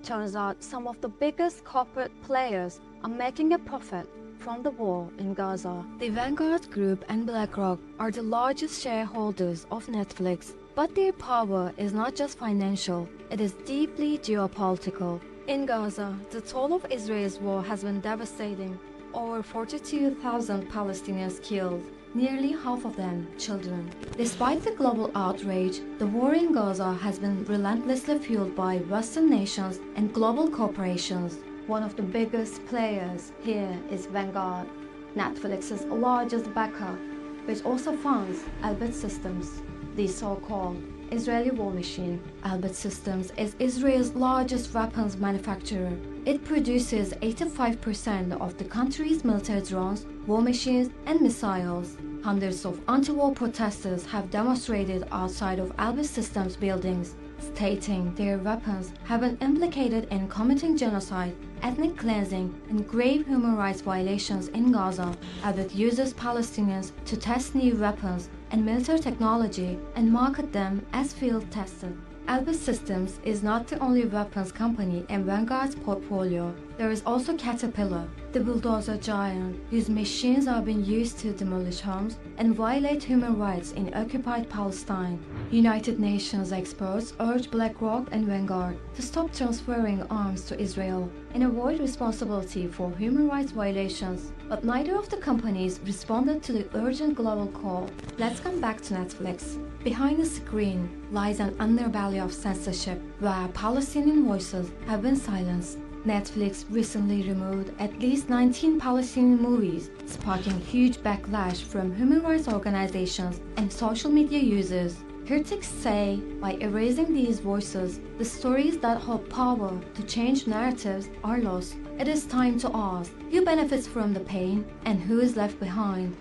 Turns out some of the biggest corporate players are making a profit from the war in Gaza. The Vanguard Group and BlackRock are the largest shareholders of Netflix, but their power is not just financial, it is deeply geopolitical. In Gaza, the toll of Israel's war has been devastating. Over 42,000 Palestinians killed, nearly half of them children. Despite the global outrage, the war in Gaza has been relentlessly fueled by Western nations and global corporations. One of the biggest players here is Vanguard, Netflix's largest backer, which also funds Elbit Systems, the so-called Israeli war machine. Elbit Systems is Israel's largest weapons manufacturer It produces 85% of the country's military drones, war machines, and missiles. Hundreds of anti-war protesters have demonstrated outside of Elbit Systems buildings, stating their weapons have been implicated in committing genocide, ethnic cleansing, and grave human rights violations in Gaza. Elbit uses Palestinians to test new weapons and military technology and market them as field-tested. Elbit Systems is not the only weapons company in Vanguard's portfolio. There is also Caterpillar, the bulldozer giant whose machines are being used to demolish homes and violate human rights in occupied Palestine. United Nations experts urge BlackRock and Vanguard to stop transferring arms to Israel and avoid responsibility for human rights violations, but neither of the companies responded to the urgent global call. Let's come back to Netflix. Behind the screen lies an underbelly of censorship where Palestinian voices have been silenced. Netflix recently removed at least 19 Palestinian movies, sparking huge backlash from human rights organizations and social media users. Critics say by erasing these voices, the stories that hold power to change narratives are lost. It is time to ask, who benefits from the pain and who is left behind?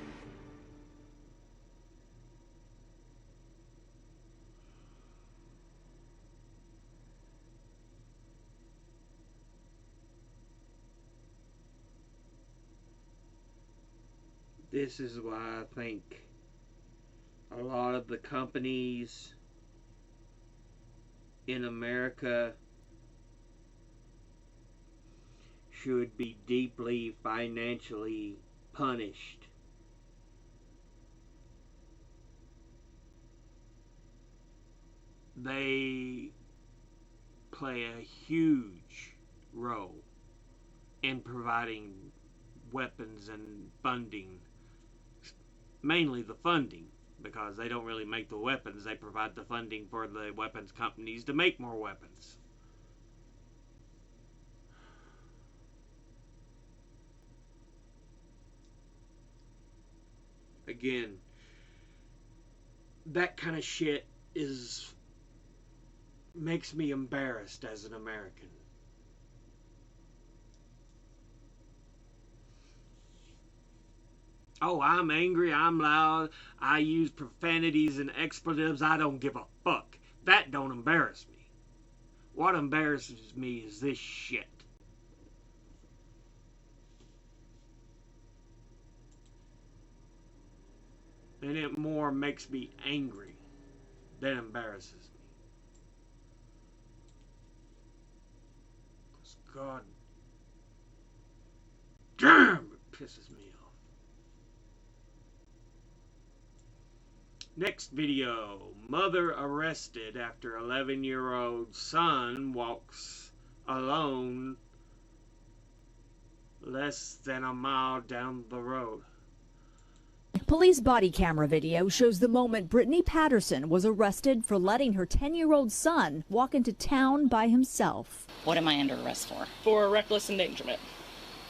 This is why I think a lot of the companies in America should be deeply financially punished. They play a huge role in providing weapons and funding. Mainly the funding, because they don't really make the weapons. They provide the funding for the weapons companies to make more weapons. Again, that kind of shit makes me embarrassed as an American. Oh, I'm angry, I'm loud, I use profanities and expletives, I don't give a fuck. That don't embarrass me. What embarrasses me is this shit. And it more makes me angry than embarrasses me. 'Cause God damn, it pisses me off. Next video, mother arrested after 11-year-old son walks alone less than a mile down the road. Police body camera video shows the moment Brittany Patterson was arrested for letting her 10-year-old son walk into town by himself. What am I under arrest for? For reckless endangerment.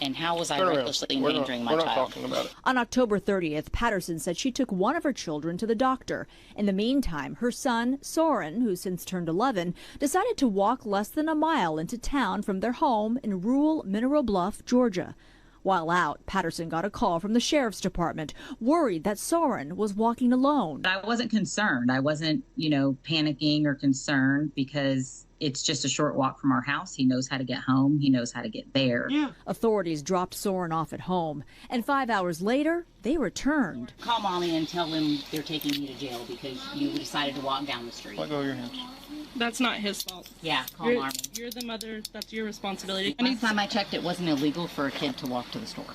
And how was I recklessly endangering my child? We're not talking about it. On October 30th, Patterson said she took one of her children to the doctor. In the meantime, her son, Soren, who since turned 11, decided to walk less than a mile into town from their home in rural Mineral Bluff, Georgia. While out, Patterson got a call from the sheriff's department, worried that Soren was walking alone. I wasn't concerned. I wasn't, panicking or concerned because it's just a short walk from our house. He knows how to get home. He knows how to get there. Yeah. Authorities dropped Soren off at home, and 5 hours later, they returned. Call Mommy and tell him they're taking you to jail because you decided to walk down the street. Let go of your hands. That's not his fault. Yeah, call Mommy. You're the mother. That's your responsibility. Last time I checked, it wasn't illegal for a kid to walk to the store.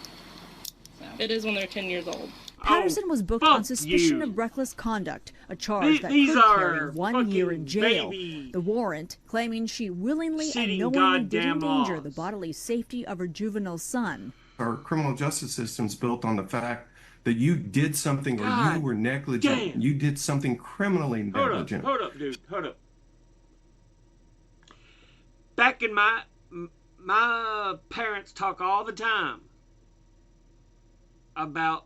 So. It is when they're 10 years old. Patterson was booked on suspicion of reckless conduct, a charge that could carry 1 year in jail. The warrant claiming she willingly and knowingly did endanger the bodily safety of her juvenile son. Our criminal justice system is built on the fact that you did something or you were negligent. Damn. You did something criminally negligent. Hold up, dude. Hold up. Back in my parents talk all the time about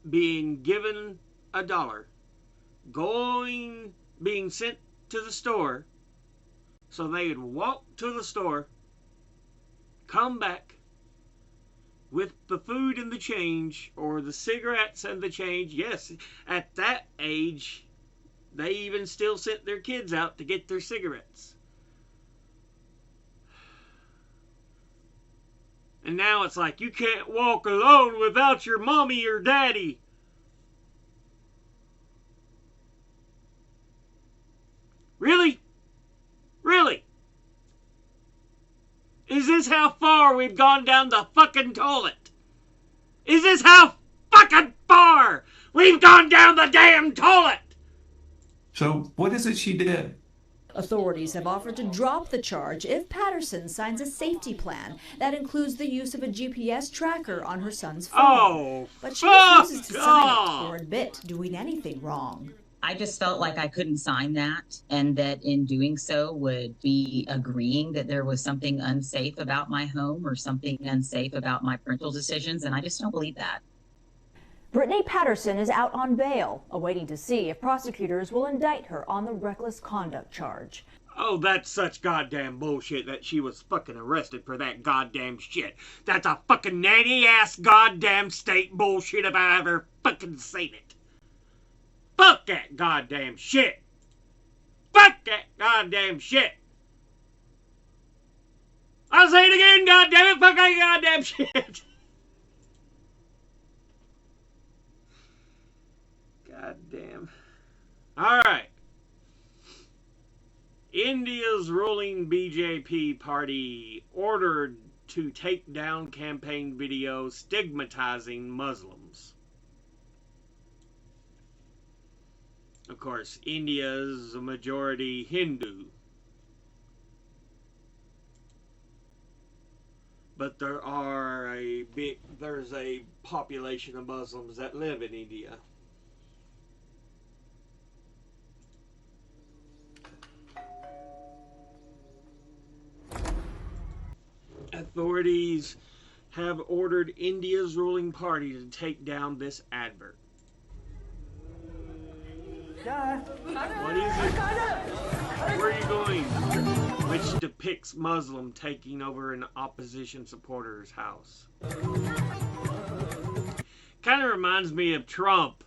being given $1, being sent to the store, so they would walk to the store come back with the food and the change, or the cigarettes and the change. Yes, at that age, they even still sent their kids out to get their cigarettes. And now it's like, you can't walk alone without your mommy or daddy. Really? Really? Is this how far we've gone down the fucking toilet? Is this how fucking far we've gone down the damn toilet? So what is it she did? Authorities have offered to drop the charge if Patterson signs a safety plan that includes the use of a GPS tracker on her son's phone. Oh, but she refuses to sign God. it or admit doing anything wrong. I just felt like I couldn't sign that, and that in doing so would be agreeing that there was something unsafe about my home or something unsafe about my parental decisions, and I just don't believe that. Brittany Patterson is out on bail, awaiting to see if prosecutors will indict her on the reckless conduct charge. Oh, that's such goddamn bullshit that she was fucking arrested for that goddamn shit. That's a fucking nanny-ass goddamn state bullshit if I ever fucking seen it. Fuck that goddamn shit. Fuck that goddamn shit. I'll say it again, goddamn it. Fuck that goddamn shit. Goddamn. Alright. India's ruling BJP party ordered to take down campaign videos stigmatizing Muslims. Of course, India is a majority Hindu. But there's a population of Muslims that live in India. Authorities have ordered India's ruling party to take down this advert. What is it? Where are you going? Which depicts Muslim taking over an opposition supporter's house. Kind of reminds me of Trump.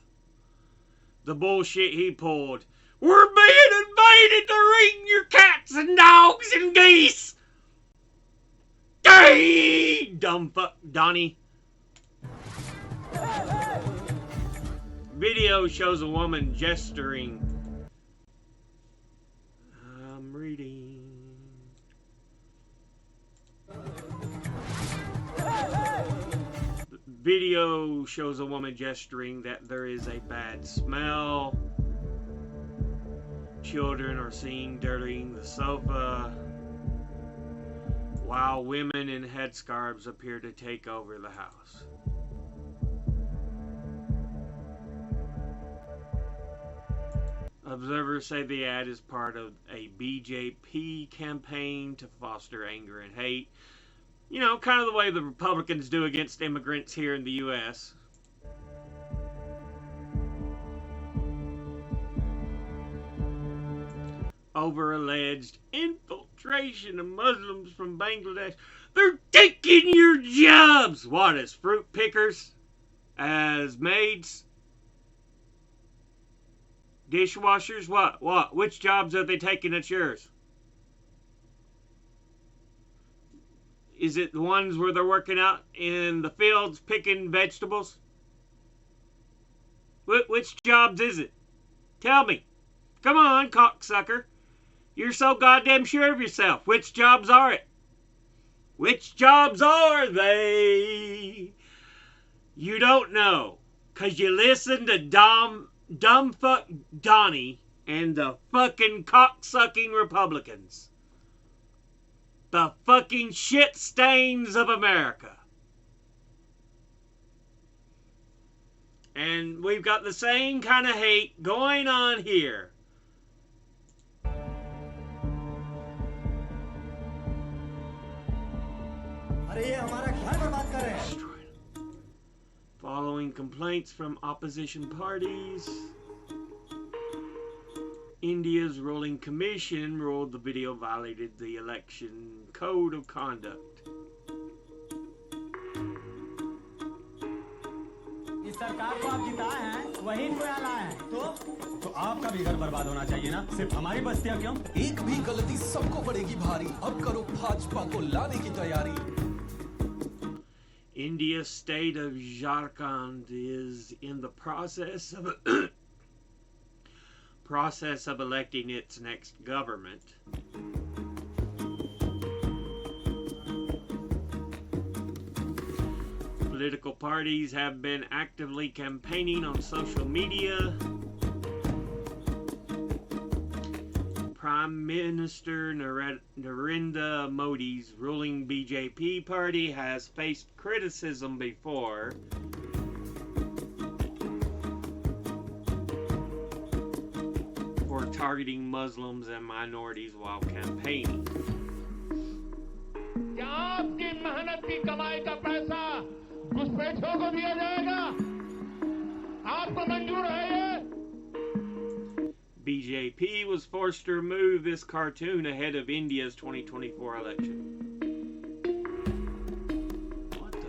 The bullshit he pulled. We're being invaded, they're eating your cats and dogs and geese. Hey, dumb fuck, Donnie. Video shows a woman gesturing. I'm reading. Video shows a woman gesturing that there is a bad smell. Children are seen dirtying the sofa, while women in headscarves appear to take over the house. Observers say the ad is part of a BJP campaign to foster anger and hate. You know, kind of the way the Republicans do against immigrants here in the U.S. Over alleged infiltration of Muslims from Bangladesh. They're taking your jobs! What, as fruit pickers? As maids? Dishwashers? What? Which jobs are they taking that's yours? Is it the ones where they're working out in the fields picking vegetables? Which jobs is it? Tell me. Come on, cocksucker. You're so goddamn sure of yourself. Which jobs are it? Which jobs are they? You don't know. 'Cause you listen to dumb fuck Donnie and the fucking cocksucking Republicans. The fucking shit stains of America. And we've got the same kind of hate going on here. Following complaints from opposition parties, India's ruling commission ruled the video violated the election code of conduct. सरकार को आप जिताए हैं, वही इनको लाए हैं, तो आपका भी घर बर्बाद होना चाहिए ना, सिर्फ हमारी बस्तियां क्यों? एक भी गलती सबको पड़ेगी भारी, अब करो भाजपा को लाने की तैयारी. India's state of Jharkhand is in the process of electing its next government. Political parties have been actively campaigning on social media. Prime Minister Narendra Modi's ruling BJP party has faced criticism before for targeting Muslims and minorities while campaigning. क्या आपकी मेहनत की कमाई का पैसा घुसपैठियों को दिया जाएगा? आपको मंजूर है ये? BJP was forced to remove this cartoon ahead of India's 2024 election. What the?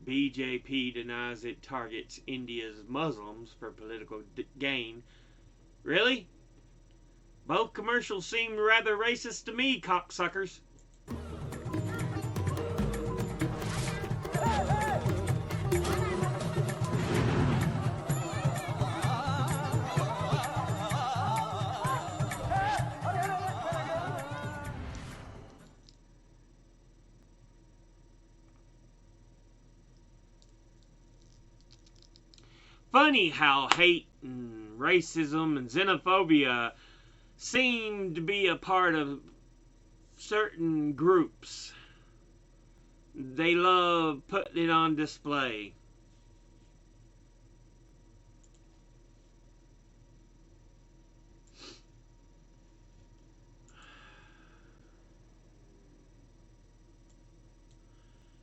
BJP denies it targets India's Muslims for political gain. Really? Both commercials seem rather racist to me, cocksuckers. Funny how hate and racism and xenophobia seem to be a part of certain groups. They love putting it on display.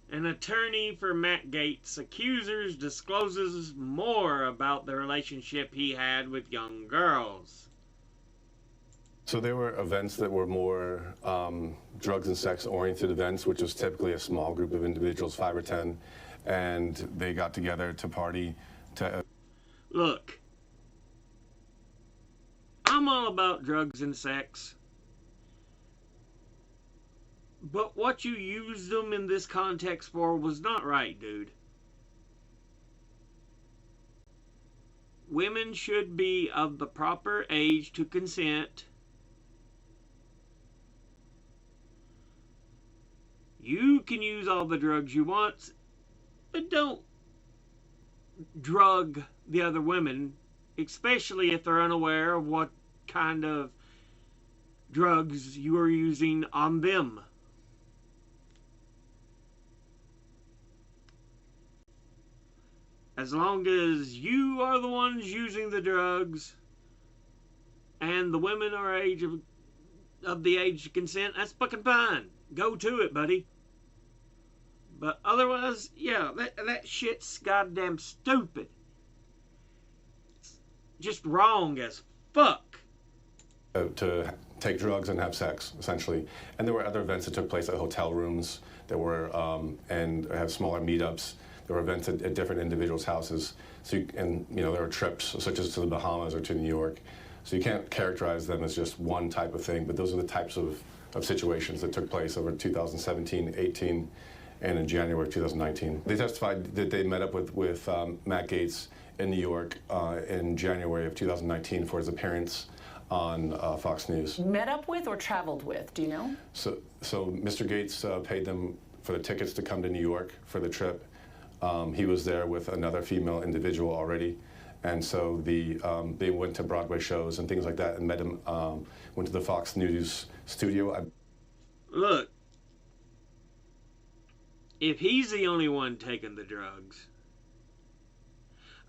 An attorney for Matt Gaetz' accusers discloses more about the relationship he had with young girls. So there were events that were more drugs and sex oriented events, which was typically a small group of individuals, 5 or 10, and they got together to party. Look, I'm all about drugs and sex. But what you used them in this context for was not right, dude. Women should be of the proper age to consent. You can use all the drugs you want, but don't drug the other women, especially if they're unaware of what kind of drugs you are using on them. As long as you are the ones using the drugs and the women are of the age to consent, that's fucking fine. Go to it, buddy. But otherwise, yeah, that shit's goddamn stupid. It's just wrong as fuck. To take drugs and have sex, essentially. And there were other events that took place at hotel rooms. There were, and have smaller meetups. There were events at different individuals' houses. So there were trips, such as to the Bahamas or to New York. So you can't characterize them as just one type of thing, but those are the types of situations that took place over 2017, 18, and in January of 2019. They testified that they met up with Matt Gaetz in New York in January of 2019 for his appearance on Fox News. Met up with or traveled with, do you know? So Mr. Gaetz paid them for the tickets to come to New York for the trip. He was there with another female individual already, and so they went to Broadway shows and things like that and met him, went to the Fox News studio. Look, if he's the only one taking the drugs,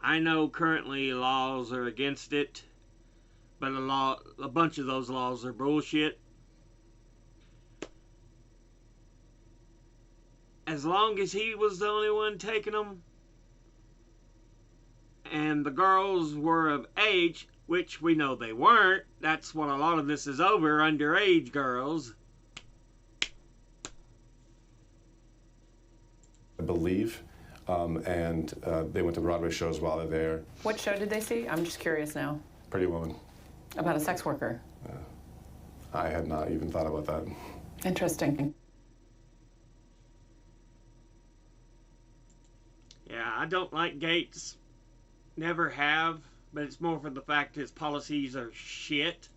I know currently laws are against it, but a bunch of those laws are bullshit. As long as he was the only one taking them, and the girls were of age, which we know they weren't, that's what a lot of this is over, underage girls. believe. And they went to Broadway shows while they're there. What show did they see? I'm just curious now. Pretty Woman. About a sex worker. I had not even thought about that. Interesting. Yeah, I don't like Gates. Never have, but it's more for the fact his policies are shit.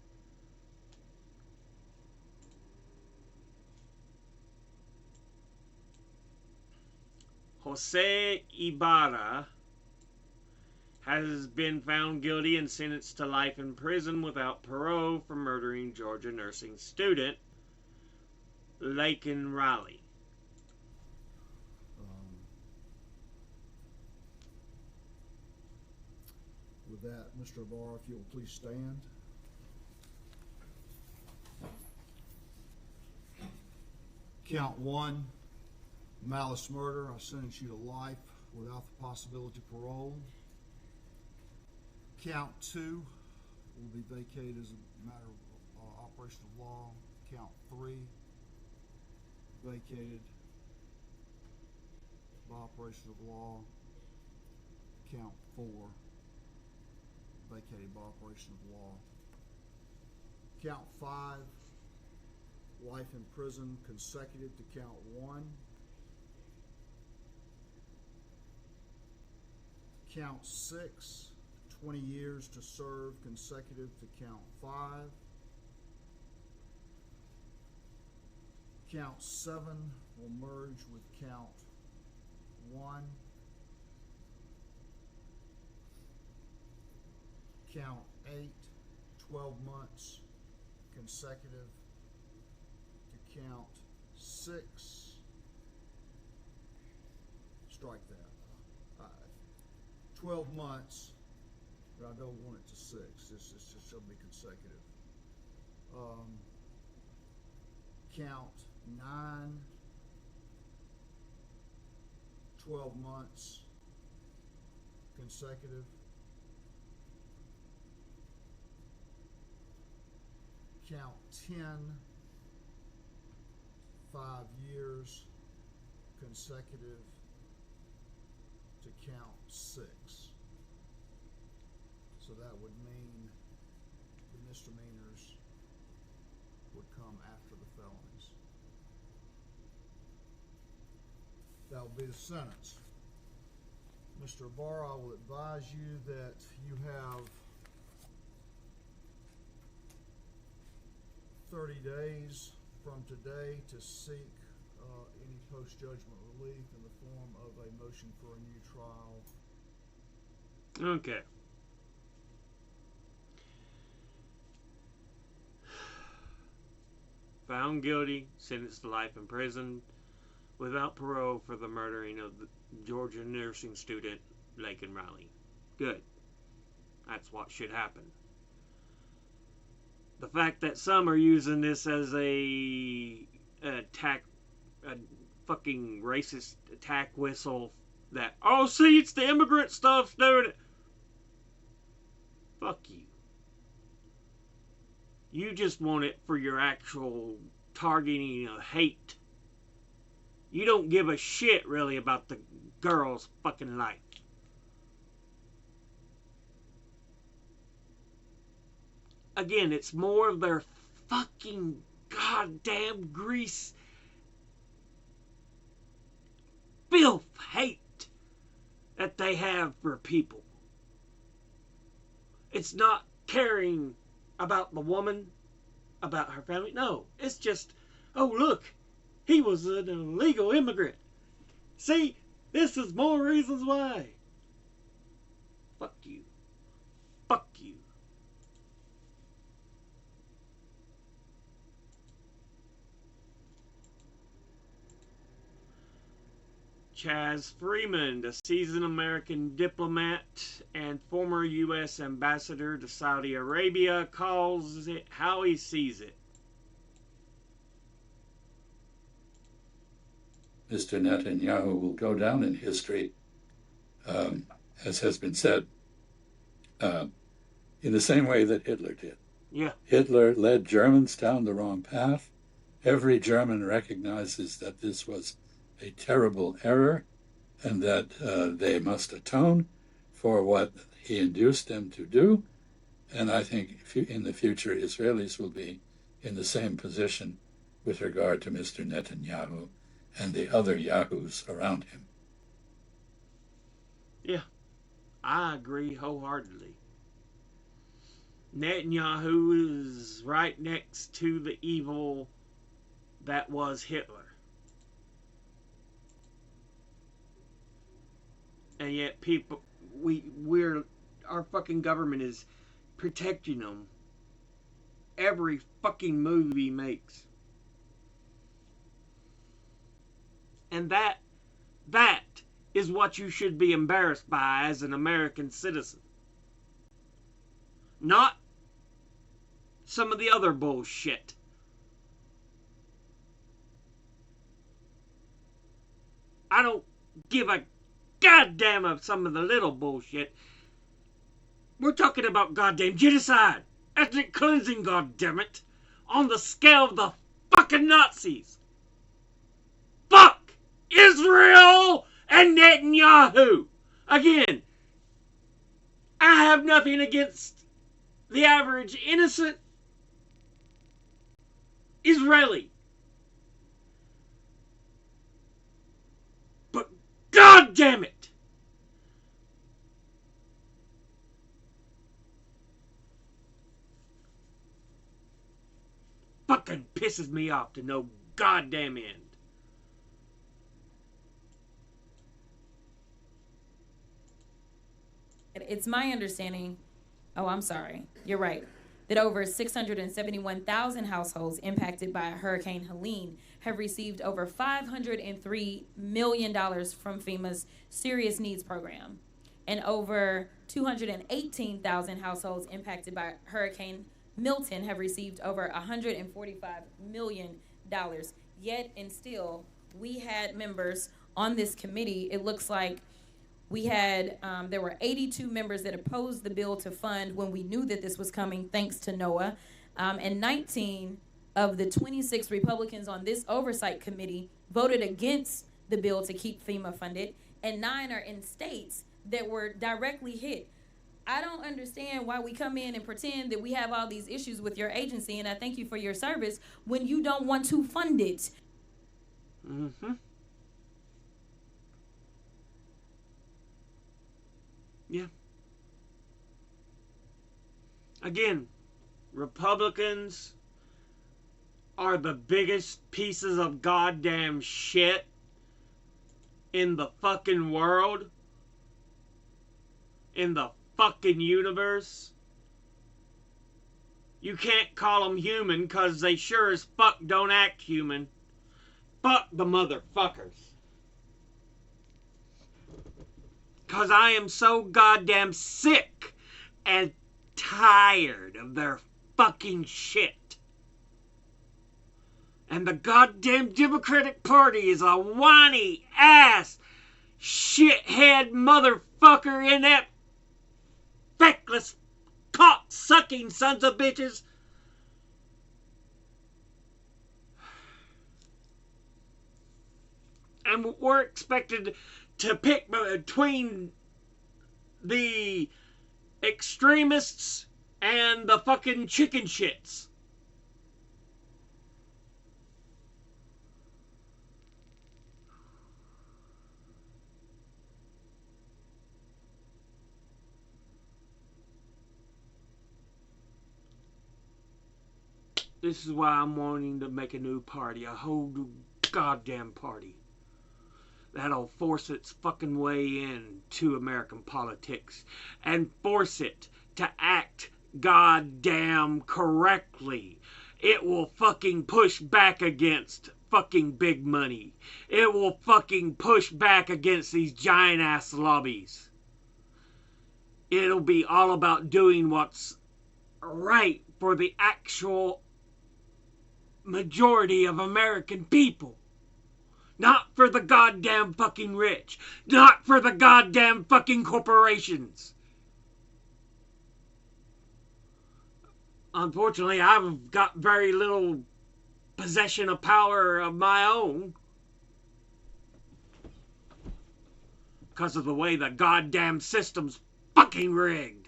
Jose Ibarra has been found guilty and sentenced to life in prison without parole for murdering Georgia nursing student Laken Riley. With that, Mr. Ibarra, if you'll please stand. Count 1, malice murder. I sentence you to life without the possibility of parole. Count 2 will be vacated as a matter of operation of law. Count 3, vacated by operation of law. Count 4, vacated by operation of law. Count 5, life in prison consecutive to count 1. Count 6, 20 years to serve consecutive to count 5. Count 7 will merge with count 1. Count 8, 12 months consecutive to count 6. Strike that. 12 months, but I don't want it to 6. This shall be consecutive. Count 9, 12 months consecutive. Count 10, 5 years consecutive to count 6. So that would mean the misdemeanors would come after the felonies. That will be the sentence. Mr. Ibarra, I will advise you that you have 30 days from today to seek any post-judgment relief in the form of a motion for a new trial. Okay. Found guilty, sentenced to life in prison without parole for the murdering of the Georgia nursing student Laken Riley. Good. That's what should happen. The fact that some are using this as a fucking racist attack whistle that, oh, see, it's the immigrant stuff's doing it. Fuck you. You just want it for your actual targeting of hate. You don't give a shit, really, about the girl's fucking life. Again, it's more of their fucking goddamn grease, filth, hate that they have for people. It's not caring about the woman, about her family. No, it's just, oh look, he was an illegal immigrant. See, this is more reasons why. Fuck you. Fuck you. Chaz Freeman, the seasoned American diplomat and former U.S. ambassador to Saudi Arabia, calls it how he sees it. Mr. Netanyahu will go down in history, as has been said, in the same way that Hitler did. Yeah. Hitler led Germans down the wrong path. Every German recognizes that this was a terrible error, and that they must atone for what he induced them to do. And I think in the future, Israelis will be in the same position with regard to Mr. Netanyahu and the other Yahoos around him. Yeah, I agree wholeheartedly. Netanyahu is right next to the evil that was Hitler. And yet people, our fucking government is protecting them every fucking move he makes. And that is what you should be embarrassed by as an American citizen. Not some of the other bullshit. I don't give a goddamn of some of the little bullshit. We're talking about goddamn genocide, ethnic cleansing, goddammit, on the scale of the fucking Nazis. Fuck Israel and Netanyahu. Again, I have nothing against the average innocent Israeli. But God damn it! Fucking pisses me off to no goddamn end. It's my understanding, I'm sorry, you're right, that over 671,000 households impacted by Hurricane Helene have received over $503 million from FEMA's Serious Needs Program, and over 218,000 households impacted by Hurricane Milton have received over $145 million. Yet and still, we had members on this committee. It looks like we had, there were 82 members that opposed the bill to fund when we knew that this was coming, thanks to NOAA. And 19 of the 26 Republicans on this oversight committee voted against the bill to keep FEMA funded, and 9 are in states that were directly hit. I don't understand why we come in and pretend that we have all these issues with your agency, and I thank you for your service, when you don't want to fund it. Mm-hmm. Yeah. Again, Republicans are the biggest pieces of goddamn shit in the fucking world, in the fucking universe. You can't call them human because they sure as fuck don't act human. Fuck the motherfuckers. Because I am so goddamn sick and tired of their fucking shit. And the goddamn Democratic Party is a whiny ass shithead motherfucker in that feckless cock-sucking sons of bitches. And we're expected to pick between the extremists and the fucking chicken shits. This is why I'm wanting to make a new party, a whole new goddamn party that'll force its fucking way into American politics and force it to act goddamn correctly. It will fucking push back against fucking big money. It will fucking push back against these giant ass lobbies. It'll be all about doing what's right for the actual majority of American people. Not for the goddamn fucking rich. Not for the goddamn fucking corporations. Unfortunately, I've got very little possession of power of my own. because of the way the goddamn system's fucking rigged.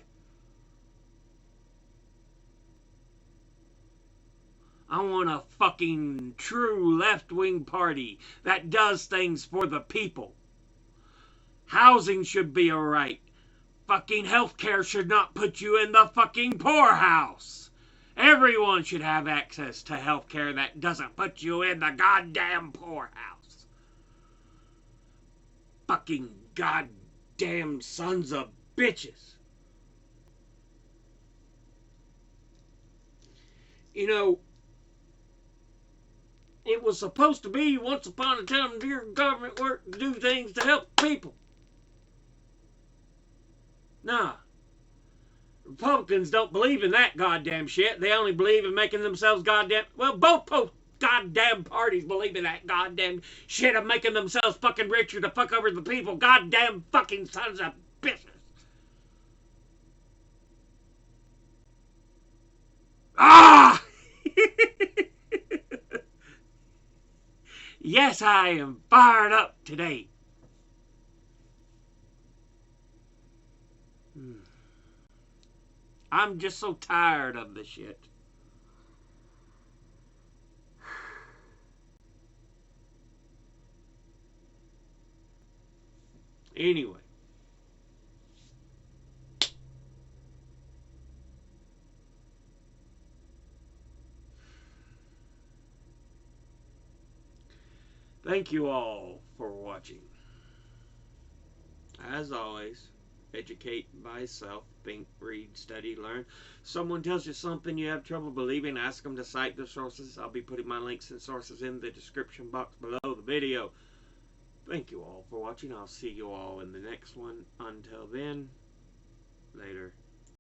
I want a fucking true left-wing party that does things for the people. Housing should be a right. Fucking healthcare should not put you in the fucking poorhouse. Everyone should have access to healthcare that doesn't put you in the goddamn poorhouse. Fucking goddamn sons of bitches. You know, it was supposed to be once upon a time your government worked to do things to help people. Nah. Republicans don't believe in that goddamn shit. They only believe in making themselves goddamn... Well, both goddamn parties believe in that goddamn shit of making themselves fucking richer to fuck over the people. Goddamn fucking sons of bitches. Ah! Yes, I am fired up today. I'm just so tired of this shit. Anyway. Thank you all for watching. As always, educate, buy, self, think, read, study, learn. Someone tells you something you have trouble believing, ask them to cite their sources. I'll be putting my links and sources in the description box below the video. Thank you all for watching. I'll see you all in the next one. Until then, later.